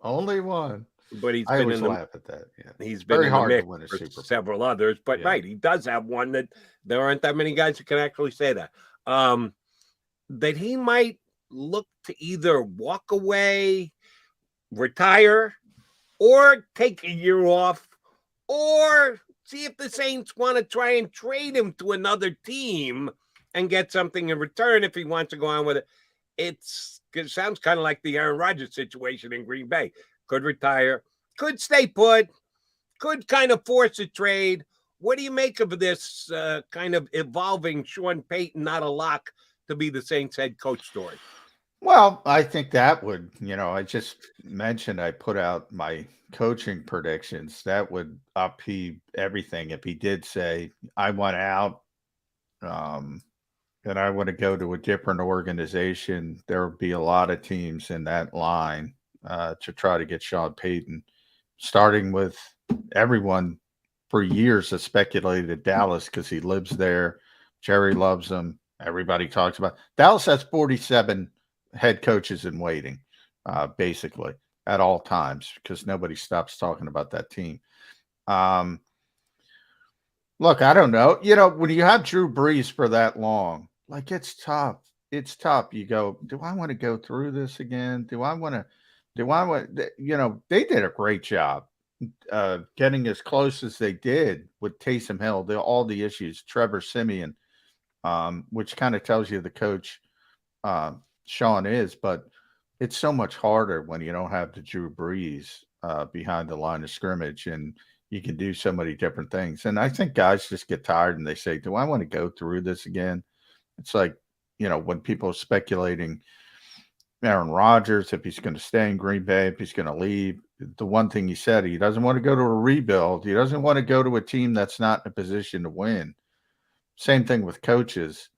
B: Only one.
A: But he's
B: I
A: been
B: always
A: in the,
B: laugh at that. Yeah.
A: He's been
B: very
A: in the
B: hard
A: mix
B: to win a
A: for
B: Super Bowl.
A: several others. But
B: Yeah.
A: right, he does have one that there aren't that many guys who can actually say that. That he might look to either walk away, retire, or take a year off, or see if the Saints want to try and trade him to another team and get something in return if he wants to go on with it. It sounds kind of like the Aaron Rodgers situation in Green Bay. Could retire, could stay put, could kind of force a trade. What do you make of this kind of evolving Sean Payton, not a lock to be the Saints head coach story?
B: Well, I think that would, I just mentioned I put out my coaching predictions. That would upheave everything. If he did say, I want out, and I want to go to a different organization, there would be a lot of teams in that line to try to get Sean Payton, starting with everyone for years has speculated Dallas because he lives there. Jerry loves him. Everybody talks about Dallas has 47 head coaches in waiting, basically at all times, because nobody stops talking about that team. Look, I don't know. When you have Drew Brees for that long, like it's tough. It's tough. You go, do I want to go through this again? They did a great job getting as close as they did with Taysom Hill, all the issues, Trevor Siemian, which kind of tells you the coach Sean is, but it's so much harder when you don't have the Drew Brees behind the line of scrimmage, and you can do so many different things. And I think guys just get tired and they say, do I want to go through this again? It's like, when people are speculating Aaron Rodgers, if he's going to stay in Green Bay, if he's going to leave, the one thing he said, he doesn't want to go to a rebuild. He doesn't want to go to a team that's not in a position to win. Same thing with coaches.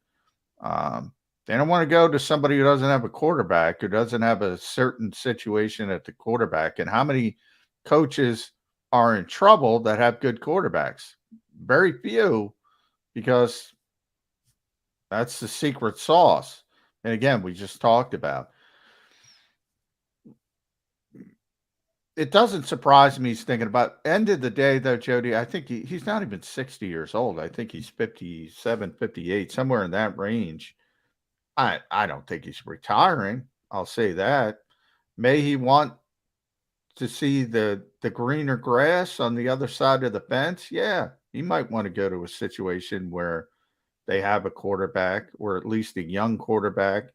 B: They don't want to go to somebody who doesn't have a quarterback, who doesn't have a certain situation at the quarterback. And how many coaches are in trouble that have good quarterbacks? Very few, because that's the secret sauce. And again, we just talked about. It doesn't surprise me he's thinking about end of the day, though, Jody. I think he's not even 60 years old. I think he's 57, 58, somewhere in that range. I don't think he's retiring. I'll say that. May he want to see the greener grass on the other side of the fence? Yeah, he might want to go to a situation where they have a quarterback, or at least a young quarterback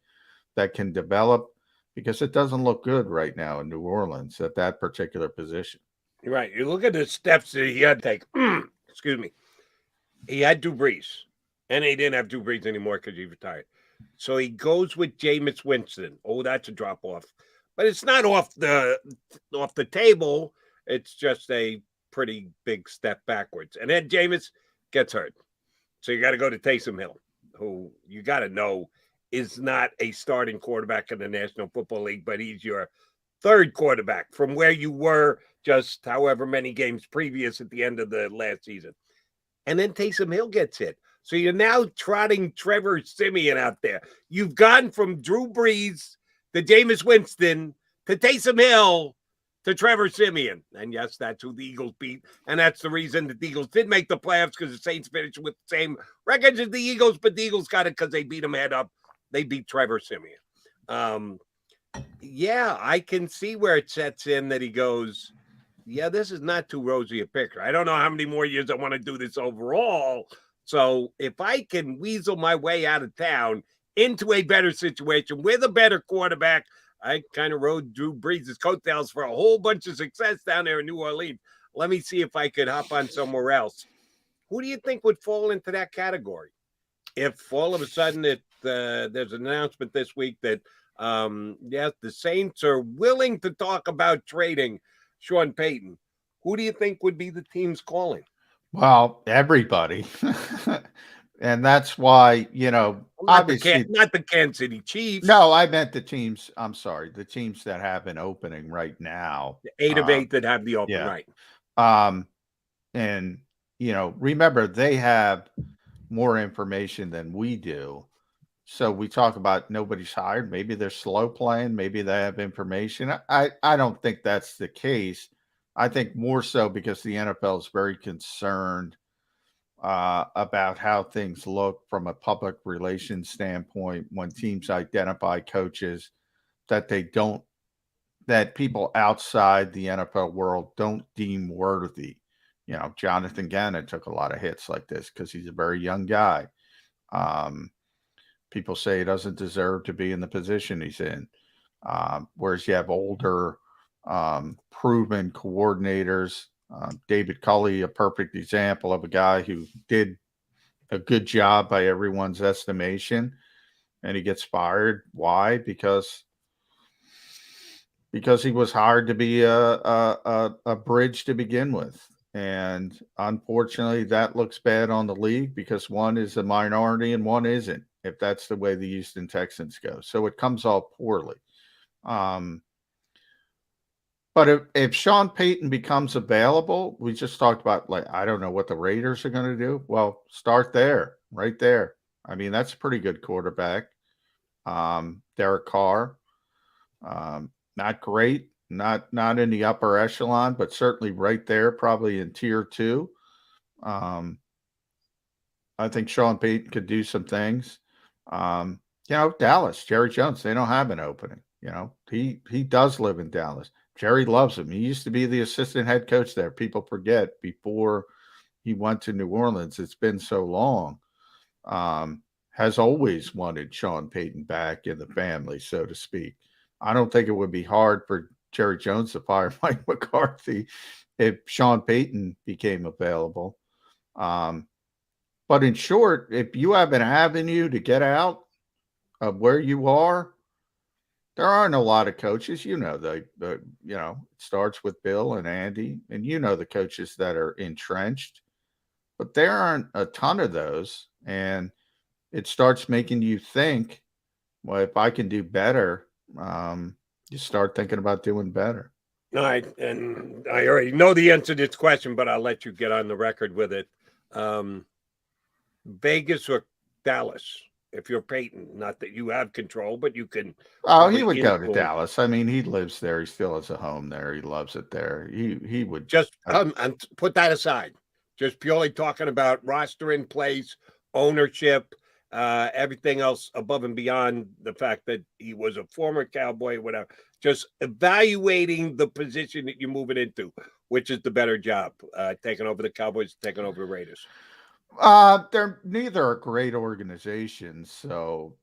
B: that can develop, because it doesn't look good right now in New Orleans at that particular position.
A: You're right. You look at the steps that he had to take. Excuse me. He had Drew Brees, and he didn't have Drew Brees anymore because he retired. So he goes with Jameis Winston. Oh, that's a drop off. But it's not off the table. It's just a pretty big step backwards. And then Jameis gets hurt. So you got to go to Taysom Hill, who you got to know is not a starting quarterback in the National Football League, but he's your third quarterback from where you were just however many games previous at the end of the last season. And then Taysom Hill gets hit. So you're now trotting Trevor Siemian out there. You've gone from Drew Brees to Jameis Winston to Taysom Hill to Trevor Siemian. And yes, that's who the Eagles beat. And that's the reason that the Eagles did make the playoffs, because the Saints finished with the same records as the Eagles, but the Eagles got it because they beat them head up. They beat Trevor Siemian. Yeah, I can see where it sets in that he goes, yeah, this is not too rosy a picture. I don't know how many more years I want to do this overall. So if I can weasel my way out of town into a better situation with a better quarterback, I kind of rode Drew Brees' coattails for a whole bunch of success down there in New Orleans. Let me see if I could hop on somewhere else. Who do you think would fall into that category? If all of a sudden there's an announcement this week that, the Saints are willing to talk about trading Sean Payton, who do you think would be the teams calling?
B: Well, everybody. And that's why, obviously
A: not the Kansas City Chiefs.
B: No, I meant the teams. I'm sorry. The teams that have an opening right now.
A: The 8 of 8 that have the open,
B: yeah.
A: right.
B: And, remember, they have more information than we do. So we talk about nobody's hired. Maybe they're slow playing. Maybe they have information. I don't think that's the case. I think more so because the NFL is very concerned about how things look from a public relations standpoint when teams identify coaches that people outside the NFL world don't deem worthy. Jonathan Gannon took a lot of hits like this because he's a very young guy. People say he doesn't deserve to be in the position he's in. Whereas you have older, proven coordinators. David Culley, a perfect example of a guy who did a good job by everyone's estimation, and he gets fired. Why? Because he was hired to be a bridge to begin with. And unfortunately, that looks bad on the league because one is a minority and one isn't, if that's the way the Houston Texans go. So it comes off poorly. But if Sean Payton becomes available, we just talked about, like, I don't know what the Raiders are going to do. Well, start there, right there. I mean, that's a pretty good quarterback. Derek Carr, not great, not in the upper echelon, but certainly right there, probably in tier 2. I think Sean Payton could do some things. Dallas, Jerry Jones, they don't have an opening. He does live in Dallas. Jerry loves him. He used to be the assistant head coach there. People forget, before he went to New Orleans. It's been so long. Has always wanted Sean Payton back in the family, so to speak. I don't think it would be hard for Jerry Jones to fire Mike McCarthy if Sean Payton became available. But in short, if you have an avenue to get out of where you are, there aren't a lot of coaches. It starts with Bill and Andy, and the coaches that are entrenched, but there aren't a ton of those. And it starts making you think, well, if I can do better, you start thinking about doing better.
A: All right. And I already know the answer to this question, but I'll let you get on the record with it. Vegas or Dallas? If you're Peyton, not that you have control, but you can.
B: Oh, he would go to Dallas. I mean, he lives there. He still has a home there. He loves it there. He would
A: just and put that aside. Just purely talking about roster in place, ownership, everything else above and beyond the fact that he was a former Cowboy, whatever. Just evaluating the position that you're moving into, which is the better job, taking over the Cowboys, taking over the Raiders.
B: They're neither are great organizations, so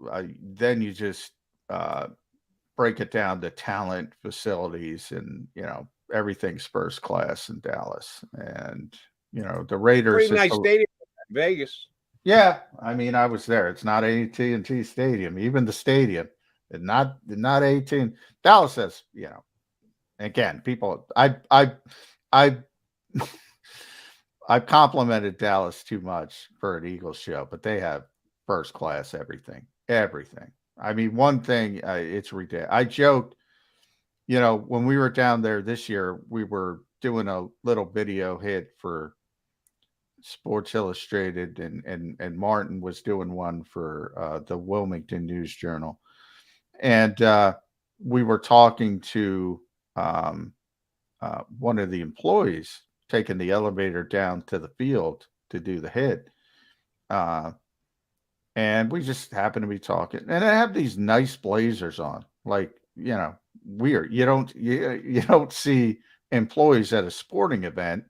B: then you just break it down to talent, facilities, and everything's first class in Dallas. And the Raiders,
A: pretty nice stadium, Vegas.
B: Yeah, I mean, I was there. It's not AT&T Stadium, even the stadium, and not AT&T. Dallas has, again, people. I've complimented Dallas too much for an Eagles show, but they have first class everything. I mean, one thing, it's ridiculous. I joked, when we were down there this year, we were doing a little video hit for Sports Illustrated, and Martin was doing one for the Wilmington News Journal. And we were talking to one of the employees taking the elevator down to the field to do the hit. And we just happened to be talking, and I have these nice blazers on, like, weird. You don't see employees at a sporting event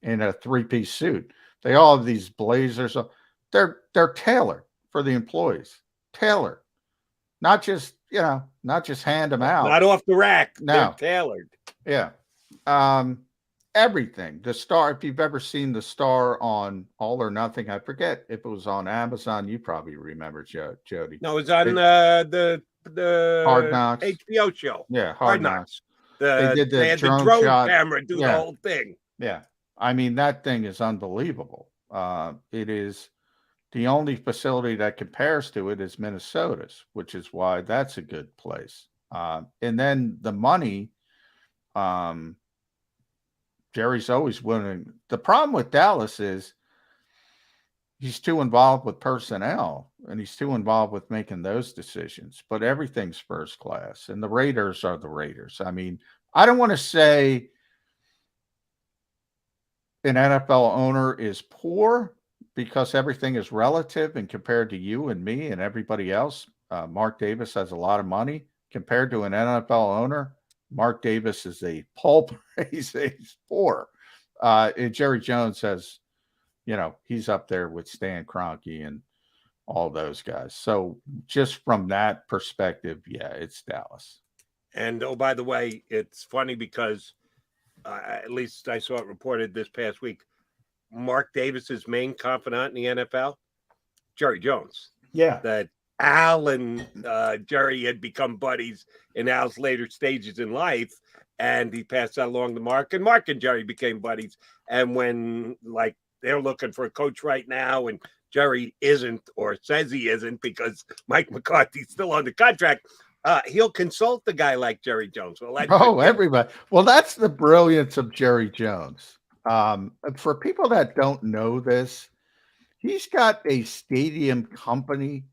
B: in a 3-piece suit. They all have these blazers on. They're tailored for the employees. Tailored. Not just hand them out.
A: Not off the rack.
B: No.
A: They're tailored.
B: Yeah. Everything. The Star, if you've ever seen the Star on All or Nothing, I forget if it was on Amazon. You probably remember, Jody.
A: No, it was on the
B: Hard Knocks
A: HBO show.
B: Yeah, Hard Knocks.
A: They had the drone camera do the whole thing.
B: Yeah. I mean, that thing is unbelievable. It is the only facility that compares to it is Minnesota's, which is why that's a good place. And then the money, Jerry's always willing. The problem with Dallas is he's too involved with personnel, and he's too involved with making those decisions. But everything's first class, and the Raiders are the Raiders. I mean, I don't want to say an NFL owner is poor, because everything is relative, and compared to you and me and everybody else, Mark Davis has a lot of money. Compared to an NFL owner, Mark Davis is a pauper. He's poor. And Jerry Jones has, he's up there with Stan Kroenke and all those guys. So just from that perspective, yeah, it's Dallas.
A: And oh, by the way, it's funny because at least I saw it reported this past week. Mark Davis's main confidant in the NFL, Jerry Jones.
B: Yeah.
A: That Al and Jerry had become buddies in Al's later stages in life, and he passed that along to Mark, and Mark and Jerry became buddies. And when like they're looking for a coach right now, and Jerry isn't or says he isn't because Mike McCarthy's still on the contract, he'll consult the guy like Jerry Jones. Well,
B: everybody. Well, that's the brilliance of Jerry Jones. For people that don't know this, he's got a stadium company.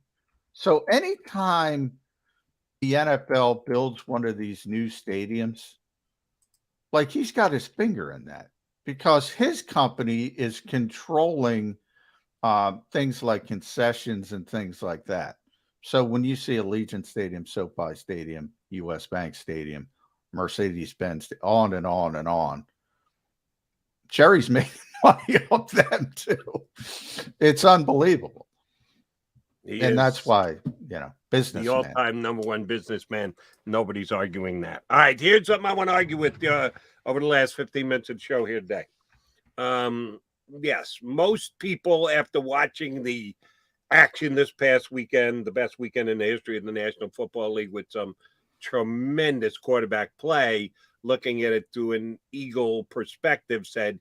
B: So anytime the NFL builds one of these new stadiums, like he's got his finger in that because his company is controlling things like concessions and things like that. So when you see Allegiant Stadium, SoFi Stadium, US Bank Stadium, Mercedes-Benz, on and on and on, Jerry's making money off them too. It's unbelievable. And that's why, businessman.
A: The all-time number one businessman. Nobody's arguing that. All right, here's something I want to argue with over the last 15 minutes of the show here today. Yes, most people, after watching the action this past weekend, the best weekend in the history of the National Football League with some tremendous quarterback play, looking at it through an Eagle perspective, said,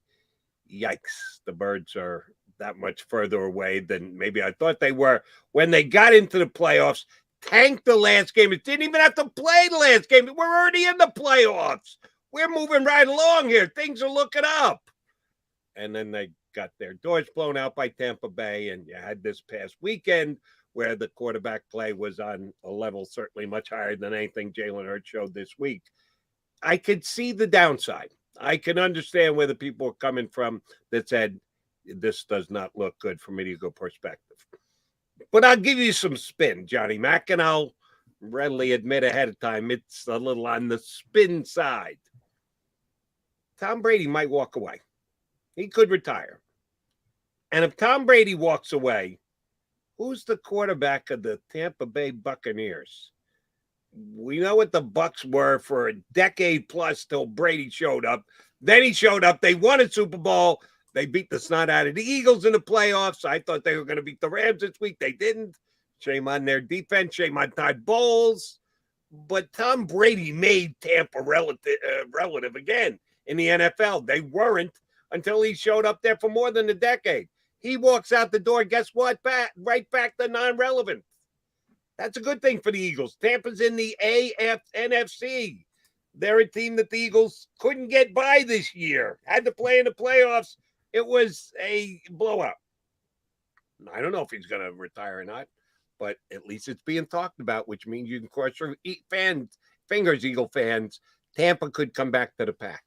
A: yikes, the Birds are that much further away than maybe I thought they were. When they got into the playoffs, tanked the last game. It didn't even have to play the last game. We're already in the playoffs. We're moving right along here. Things are looking up. And then they got their doors blown out by Tampa Bay, and you had this past weekend where the quarterback play was on a level certainly much higher than anything Jalen Hurts showed this week. I could see the downside. I can understand where the people are coming from that said, this does not look good from an Eagle perspective. But I'll give you some spin, Johnny Mac, and I'll readily admit ahead of time it's a little on the spin side. Tom Brady might walk away. He could retire. And if Tom Brady walks away, who's the quarterback of the Tampa Bay Buccaneers? We know what the Bucs were for a decade plus till Brady showed up. Then he showed up. They won a Super Bowl. They beat the snot out of the Eagles in the playoffs. I thought they were going to beat the Rams this week. They didn't. Shame on their defense. Shame on Todd Bowles. But Tom Brady made Tampa relative again in the NFL. They weren't until he showed up there for more than a decade. He walks out the door, guess what? Right back to non-relevant. That's a good thing for the Eagles. Tampa's in the NFC. They're a team that the Eagles couldn't get by this year. Had to play in the playoffs. It was a blowout. I don't know if he's going to retire or not, but at least it's being talked about, which means you can cross your fingers, Eagle fans. Tampa could come back to the pack.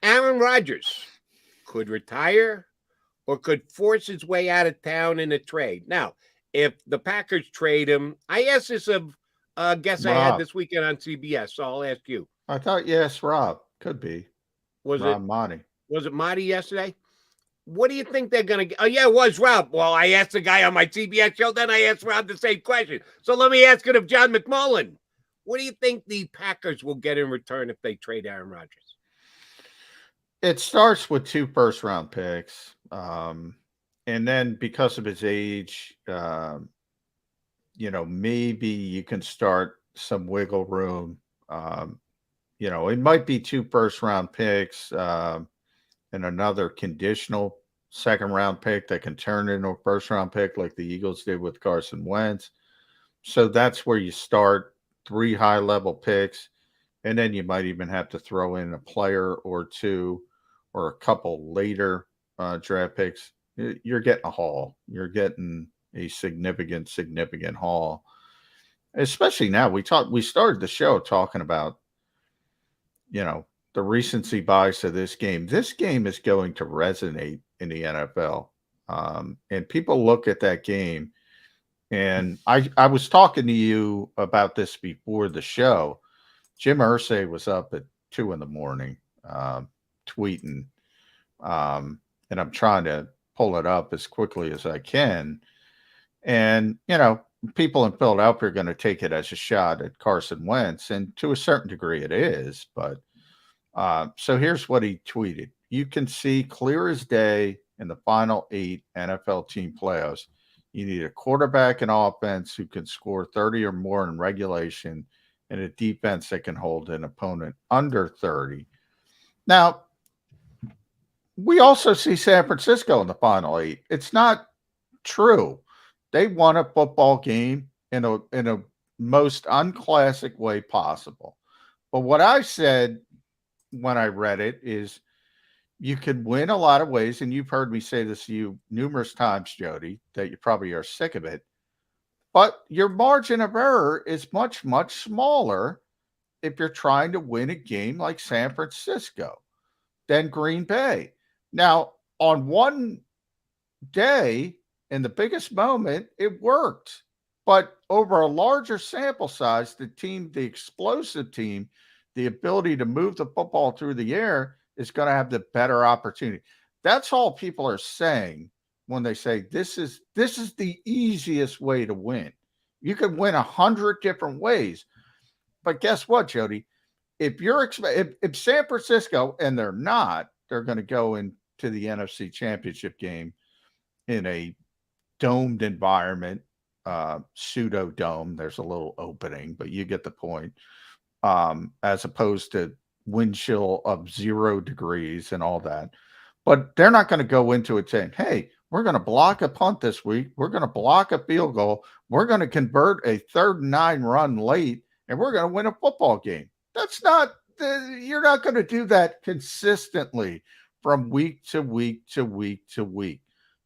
A: Aaron Rodgers could retire or could force his way out of town in a trade. Now, if the Packers trade him, I asked this of a guest I had this weekend on CBS, so I'll ask you.
B: I thought, yes, Rob. Could be.
A: Was
B: Rob
A: it
B: Monty?
A: Was it Marty yesterday? What do you think they're going to get? Oh, yeah, it was Rob. Well, I asked the guy on my CBS show, then I asked Rob the same question. So let me ask it of John McMullen. What do you think the Packers will get in return if they trade Aaron Rodgers?
B: It starts with 2 first-round picks. And then because of his age, maybe you can start some wiggle room. It might be 2 first-round picks and another conditional second-round pick that can turn into a first-round pick like the Eagles did with Carson Wentz. So that's where you start, 3 high-level picks, and then you might even have to throw in a player or 2 or a couple later draft picks. You're getting a haul. You're getting a significant haul. Especially now, we started the show talking about, the recency bias of this game. This game is going to resonate in the NFL. And people look at that game. And I was talking to you about this before the show. Jim Irsay was up at 2 a.m. Tweeting. And I'm trying to pull it up as quickly as I can. And, people in Philadelphia are going to take it as a shot at Carson Wentz. And to a certain degree it is. But so here's what he tweeted. You can see clear as day in the final 8 NFL team playoffs, you need a quarterback and offense who can score 30 or more in regulation and a defense that can hold an opponent under 30. Now, we also see San Francisco in the final 8. It's not true. They won a football game in a most unclassic way possible. But what I said when I read it is you can win a lot of ways, and you've heard me say this to you numerous times, Jody, that you probably are sick of it. But your margin of error is much, much smaller if you're trying to win a game like San Francisco than Green Bay. Now, on one day, in the biggest moment, it worked. But over a larger sample size, the explosive team, the ability to move the football through the air is going to have the better opportunity. That's all people are saying when they say this is the easiest way to win. You can win 100 different ways. But guess what, Jody? If San Francisco, and they're going to go into the NFC Championship game in a domed environment, pseudo dome. There's a little opening, but you get the point. As opposed to wind chill of 0 degrees and all that. But they're not going to go into it saying, hey, we're going to block a punt this week. We're going to block a field goal. We're going to convert a 3rd and 9 run late, and we're going to win a football game. You're not going to do that consistently from week to week to week to week.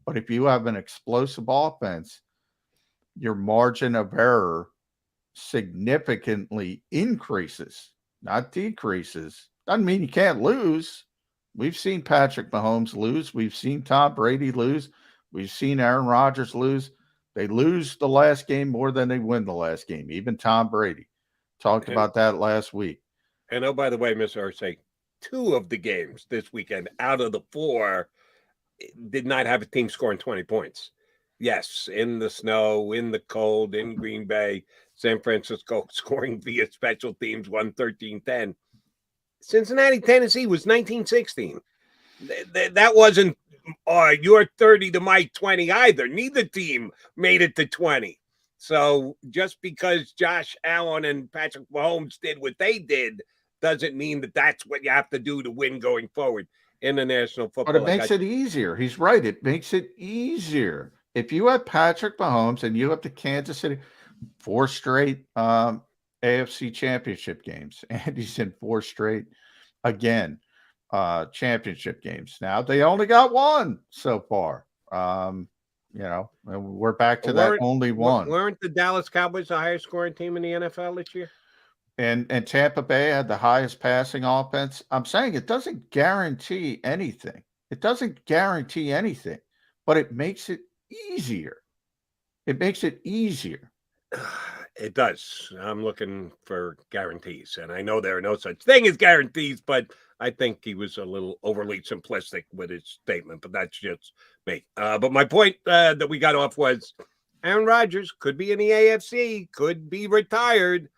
B: But if you have an explosive offense, your margin of error significantly increases, not decreases. Doesn't mean you can't lose. We've seen Patrick Mahomes lose. We've seen Tom Brady lose. We've seen Aaron Rodgers lose. They lose the last game more than they win the last game. Even Tom Brady talked about that last week.
A: And oh, by the way, Mr. Irsay, 2 of the games this weekend out of the 4 did not have a team scoring 20 points. Yes, in the snow, in the cold, in Green Bay, San Francisco scoring via special teams, 13-10. Cincinnati, Tennessee was 19-16. That wasn't your 30 to my 20 either. Neither team made it to 20. So just because Josh Allen and Patrick Mahomes did what they did doesn't mean that that's what you have to do to win going forward in the National Football League.
B: But it makes it easier. He's right. It makes it easier. If you have Patrick Mahomes and you have the Kansas City, 4 straight AFC championship games, and he's in 4 straight, again, championship games. Now, they only got 1 so far. We're back to that only 1.
A: Weren't the Dallas Cowboys the highest scoring team in the NFL this year?
B: And Tampa Bay had the highest passing offense. I'm saying it doesn't guarantee anything. It doesn't guarantee anything, but it makes it easier. It makes it easier.
A: It does. I'm looking for guarantees, and I know there are no such thing as guarantees, but I think he was a little overly simplistic with his statement, but that's just me. But my point that we got off was Aaron Rodgers could be in the AFC, could be retired,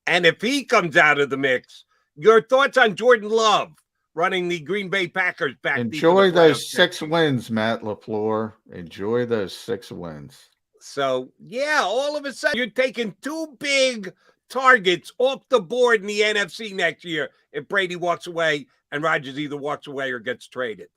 A: and if he comes out of the mix, your thoughts on Jordan Love running the Green Bay Packers back?
B: Enjoy those 6 wins, Matt LaFleur. Enjoy those 6 wins.
A: So, yeah, all of a sudden, you're taking 2 big targets off the board in the NFC next year if Brady walks away and Rodgers either walks away or gets traded.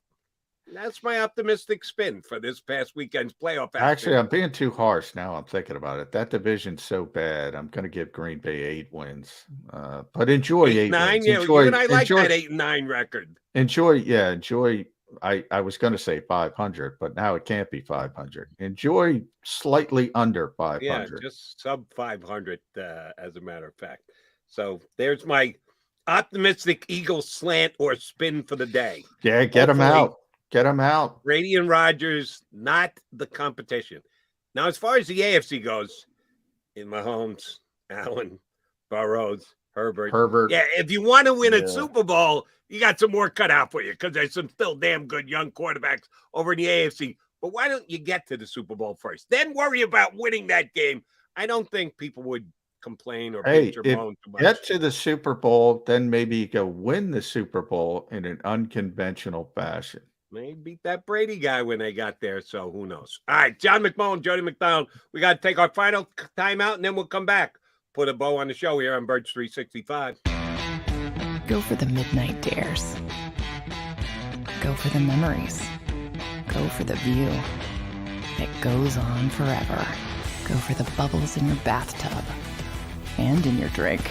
A: That's my optimistic spin for this past weekend's playoff action.
B: Actually, I'm being too harsh now. I'm thinking about it. That division's so bad. I'm going to give Green Bay 8 wins. But enjoy 8
A: 9
B: wins.
A: Yeah, you and I like that 8-9 record.
B: Enjoy. I was going to say 500, but now it can't be 500. Enjoy slightly under 500.
A: Yeah, just sub 500, as a matter of fact. So there's my optimistic Eagle slant or spin for the day.
B: Yeah, get them out. Get them out.
A: Brady and Rodgers, not the competition. Now, as far as the AFC goes, in Mahomes, Allen, Burrows, Herbert. Yeah, if you want to win a Super Bowl, you got some more cut out for you because there's some still damn good young quarterbacks over in the AFC But why don't you get to the Super Bowl first? Then worry about winning that game. I don't think people would complain or
B: Hey,
A: bitch or
B: if
A: moan too much.
B: get to the Super Bowl, then maybe you go win the Super Bowl in an unconventional fashion.
A: They beat that Brady guy when they got there, so who knows? All right, John McMullen, Jody McDonald. We got to take our final timeout, and then we'll come back. Put a bow on the show here on Birds 365.
C: Go for the midnight dares. Go for the memories. Go for the view that goes on forever. Go for the bubbles in your bathtub and in your drink.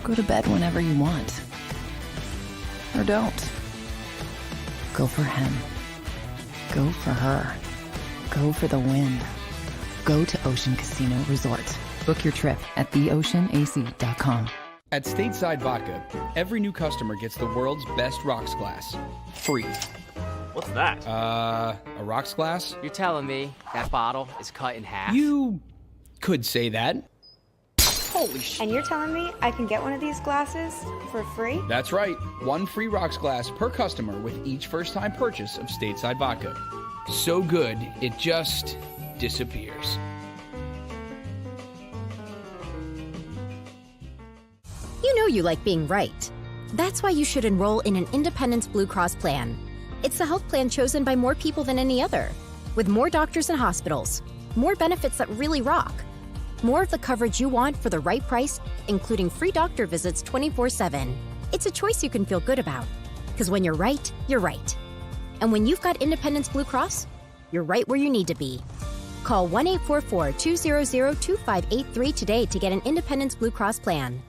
C: Go to bed whenever you want. Or don't. Go for him. Go for her. Go for the win. Go to Ocean Casino Resort. Book your trip at theoceanac.com.
D: At Stateside Vodka, every new customer gets the world's best rocks glass. Free.
E: What's that?
D: A rocks glass?
E: You're telling me that bottle is cut in half?
D: You could say that. Holy shit.
F: And you're telling me I can get one of these glasses for free?
D: That's right. One free rocks glass per customer with each first-time purchase of Stateside Vodka. So good, it just disappears.
G: You know you like being right. That's why you should enroll in an Independence Blue Cross plan. It's the health plan chosen by more people than any other, with more doctors and hospitals, more benefits that really rock, more of the coverage you want for the right price, including free doctor visits 24/7. It's a choice you can feel good about, because when you're right, you're right. And when you've got Independence Blue Cross, you're right where you need to be. Call 1-844-200-2583 today to get an Independence Blue Cross plan.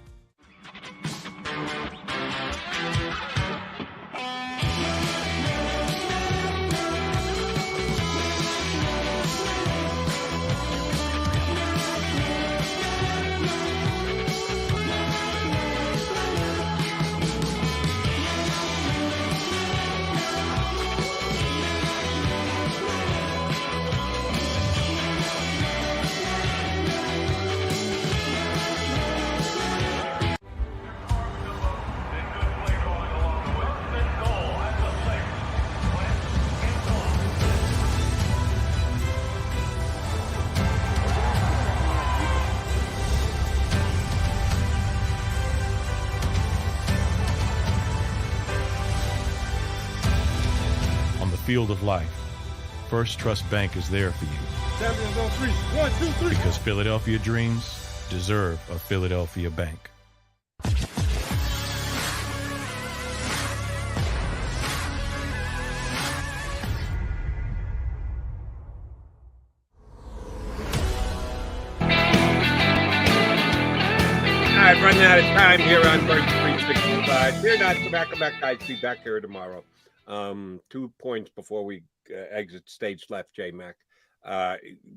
H: Field of life, First Trust Bank is there for you.
A: Champions on three. 1, 2, 3.
H: Because Philadelphia dreams deserve a Philadelphia bank.
A: All right, running out of time here on Birds 365. We're not tobacco back guys. Be back here tomorrow. 2 points before we exit stage left, J-Mac.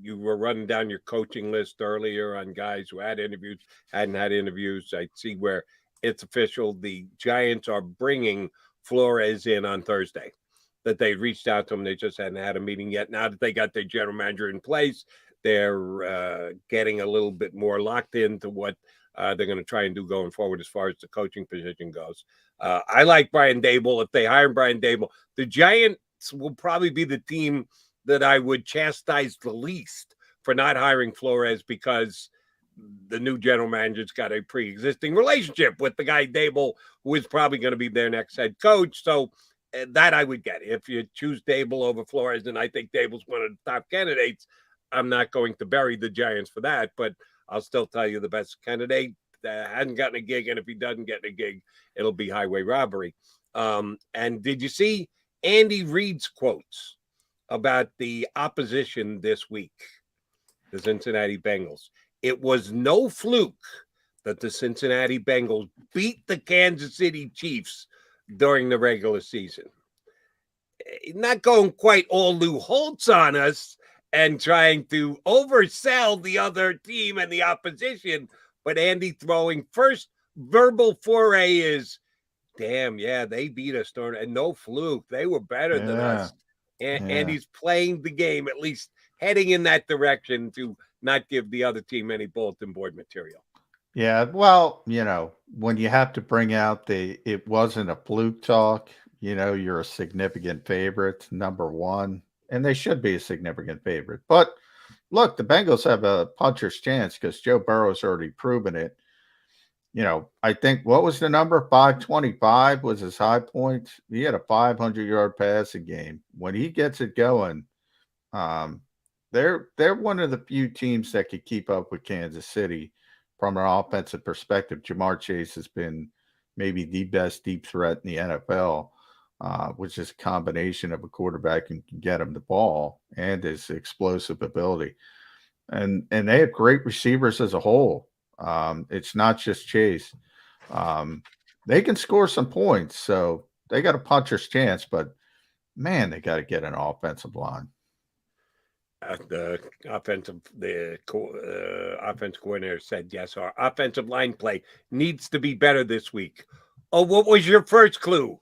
A: You were running down your coaching list earlier on guys who had interviews, hadn't had interviews. I see where it's official. The Giants are bringing Flores in on Thursday. That they reached out to him. They just hadn't had a meeting yet. Now that they got their general manager in place, they're getting a little bit more locked into what they're going to try and do going forward as far as the coaching position goes. I like Brian Daboll. If they hire Brian Daboll, the Giants will probably be the team that I would chastise the least for not hiring Flores, because the new general manager's got a pre-existing relationship with the guy Daboll, who is probably going to be their next head coach. So that I would get. If you choose Daboll over Flores, and I think Daboll's one of the top candidates, I'm not going to bury the Giants for that, but I'll still tell you the best candidate hasn't gotten a gig, and if he doesn't get a gig, it'll be highway robbery. And did you see Andy Reid's quotes about the opposition this week, the Cincinnati Bengals? It was no fluke that the Cincinnati Bengals beat the Kansas City Chiefs during the regular season. Not going quite all Lou Holtz on us and trying to oversell the other team and the opposition, but Andy throwing first verbal foray is, damn, yeah, they beat us, and no fluke. They were better than us. And he's playing the game, at least heading in that direction, to not give the other team any bulletin board material.
B: Yeah, well, you know, when you have to bring out it wasn't a fluke talk, you know, you're a significant favorite, number one. and they should be a significant favorite. But look, the Bengals have a puncher's chance because Joe Burrow's already proven it. You know, I think, what was the number? 525 was his high point. He had a 500-yard passing game. When he gets it going, they're one of the few teams that could keep up with Kansas City from an offensive perspective. Jamar Chase has been maybe the best deep threat in the NFL, which is a combination of a quarterback who can get him the ball and his explosive ability. And they have great receivers as a whole. It's not just Chase. They can score some points, so they got a puncher's chance, but man, they got to get an offensive line.
A: The offensive coordinator said, yes, our offensive line play needs to be better this week. Oh, what was your first clue?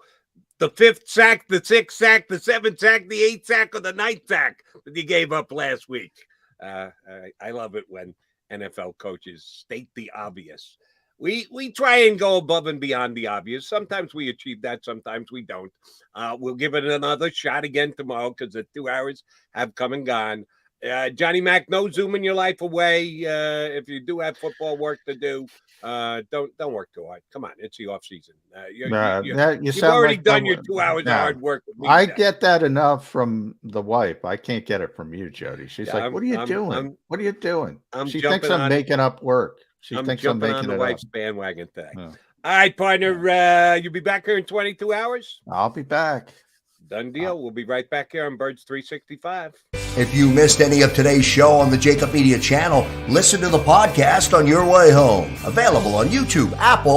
A: The 5th sack, the 6th sack, the 7th sack, the 8th sack, or the 9th sack that you gave up last week? I love it when NFL coaches state the obvious. We try and go above and beyond the obvious. Sometimes we achieve that. Sometimes we don't. We'll give it another shot again tomorrow because the 2 hours have come and gone. Johnny Mac, no zooming your life away. If you do have football work to do, don't work too hard. Come on, it's the off season. You've already done your 2 hours of hard work with me.
B: I get that enough from the wife. I can't get it from you, Jody. She's like, "What are you doing? What are you doing?" She thinks I'm making up work. She thinks I'm making
A: on the
B: it
A: wife's
B: up.
A: bandwagon thing.
B: Yeah.
A: All right, partner. You'll be back here in 22 hours.
B: I'll be back.
A: Done deal. We'll be right back here on Birds 365.
J: If you missed any of today's show on the JAKIB Media channel, listen to the podcast on your way home. Available on YouTube, Apple,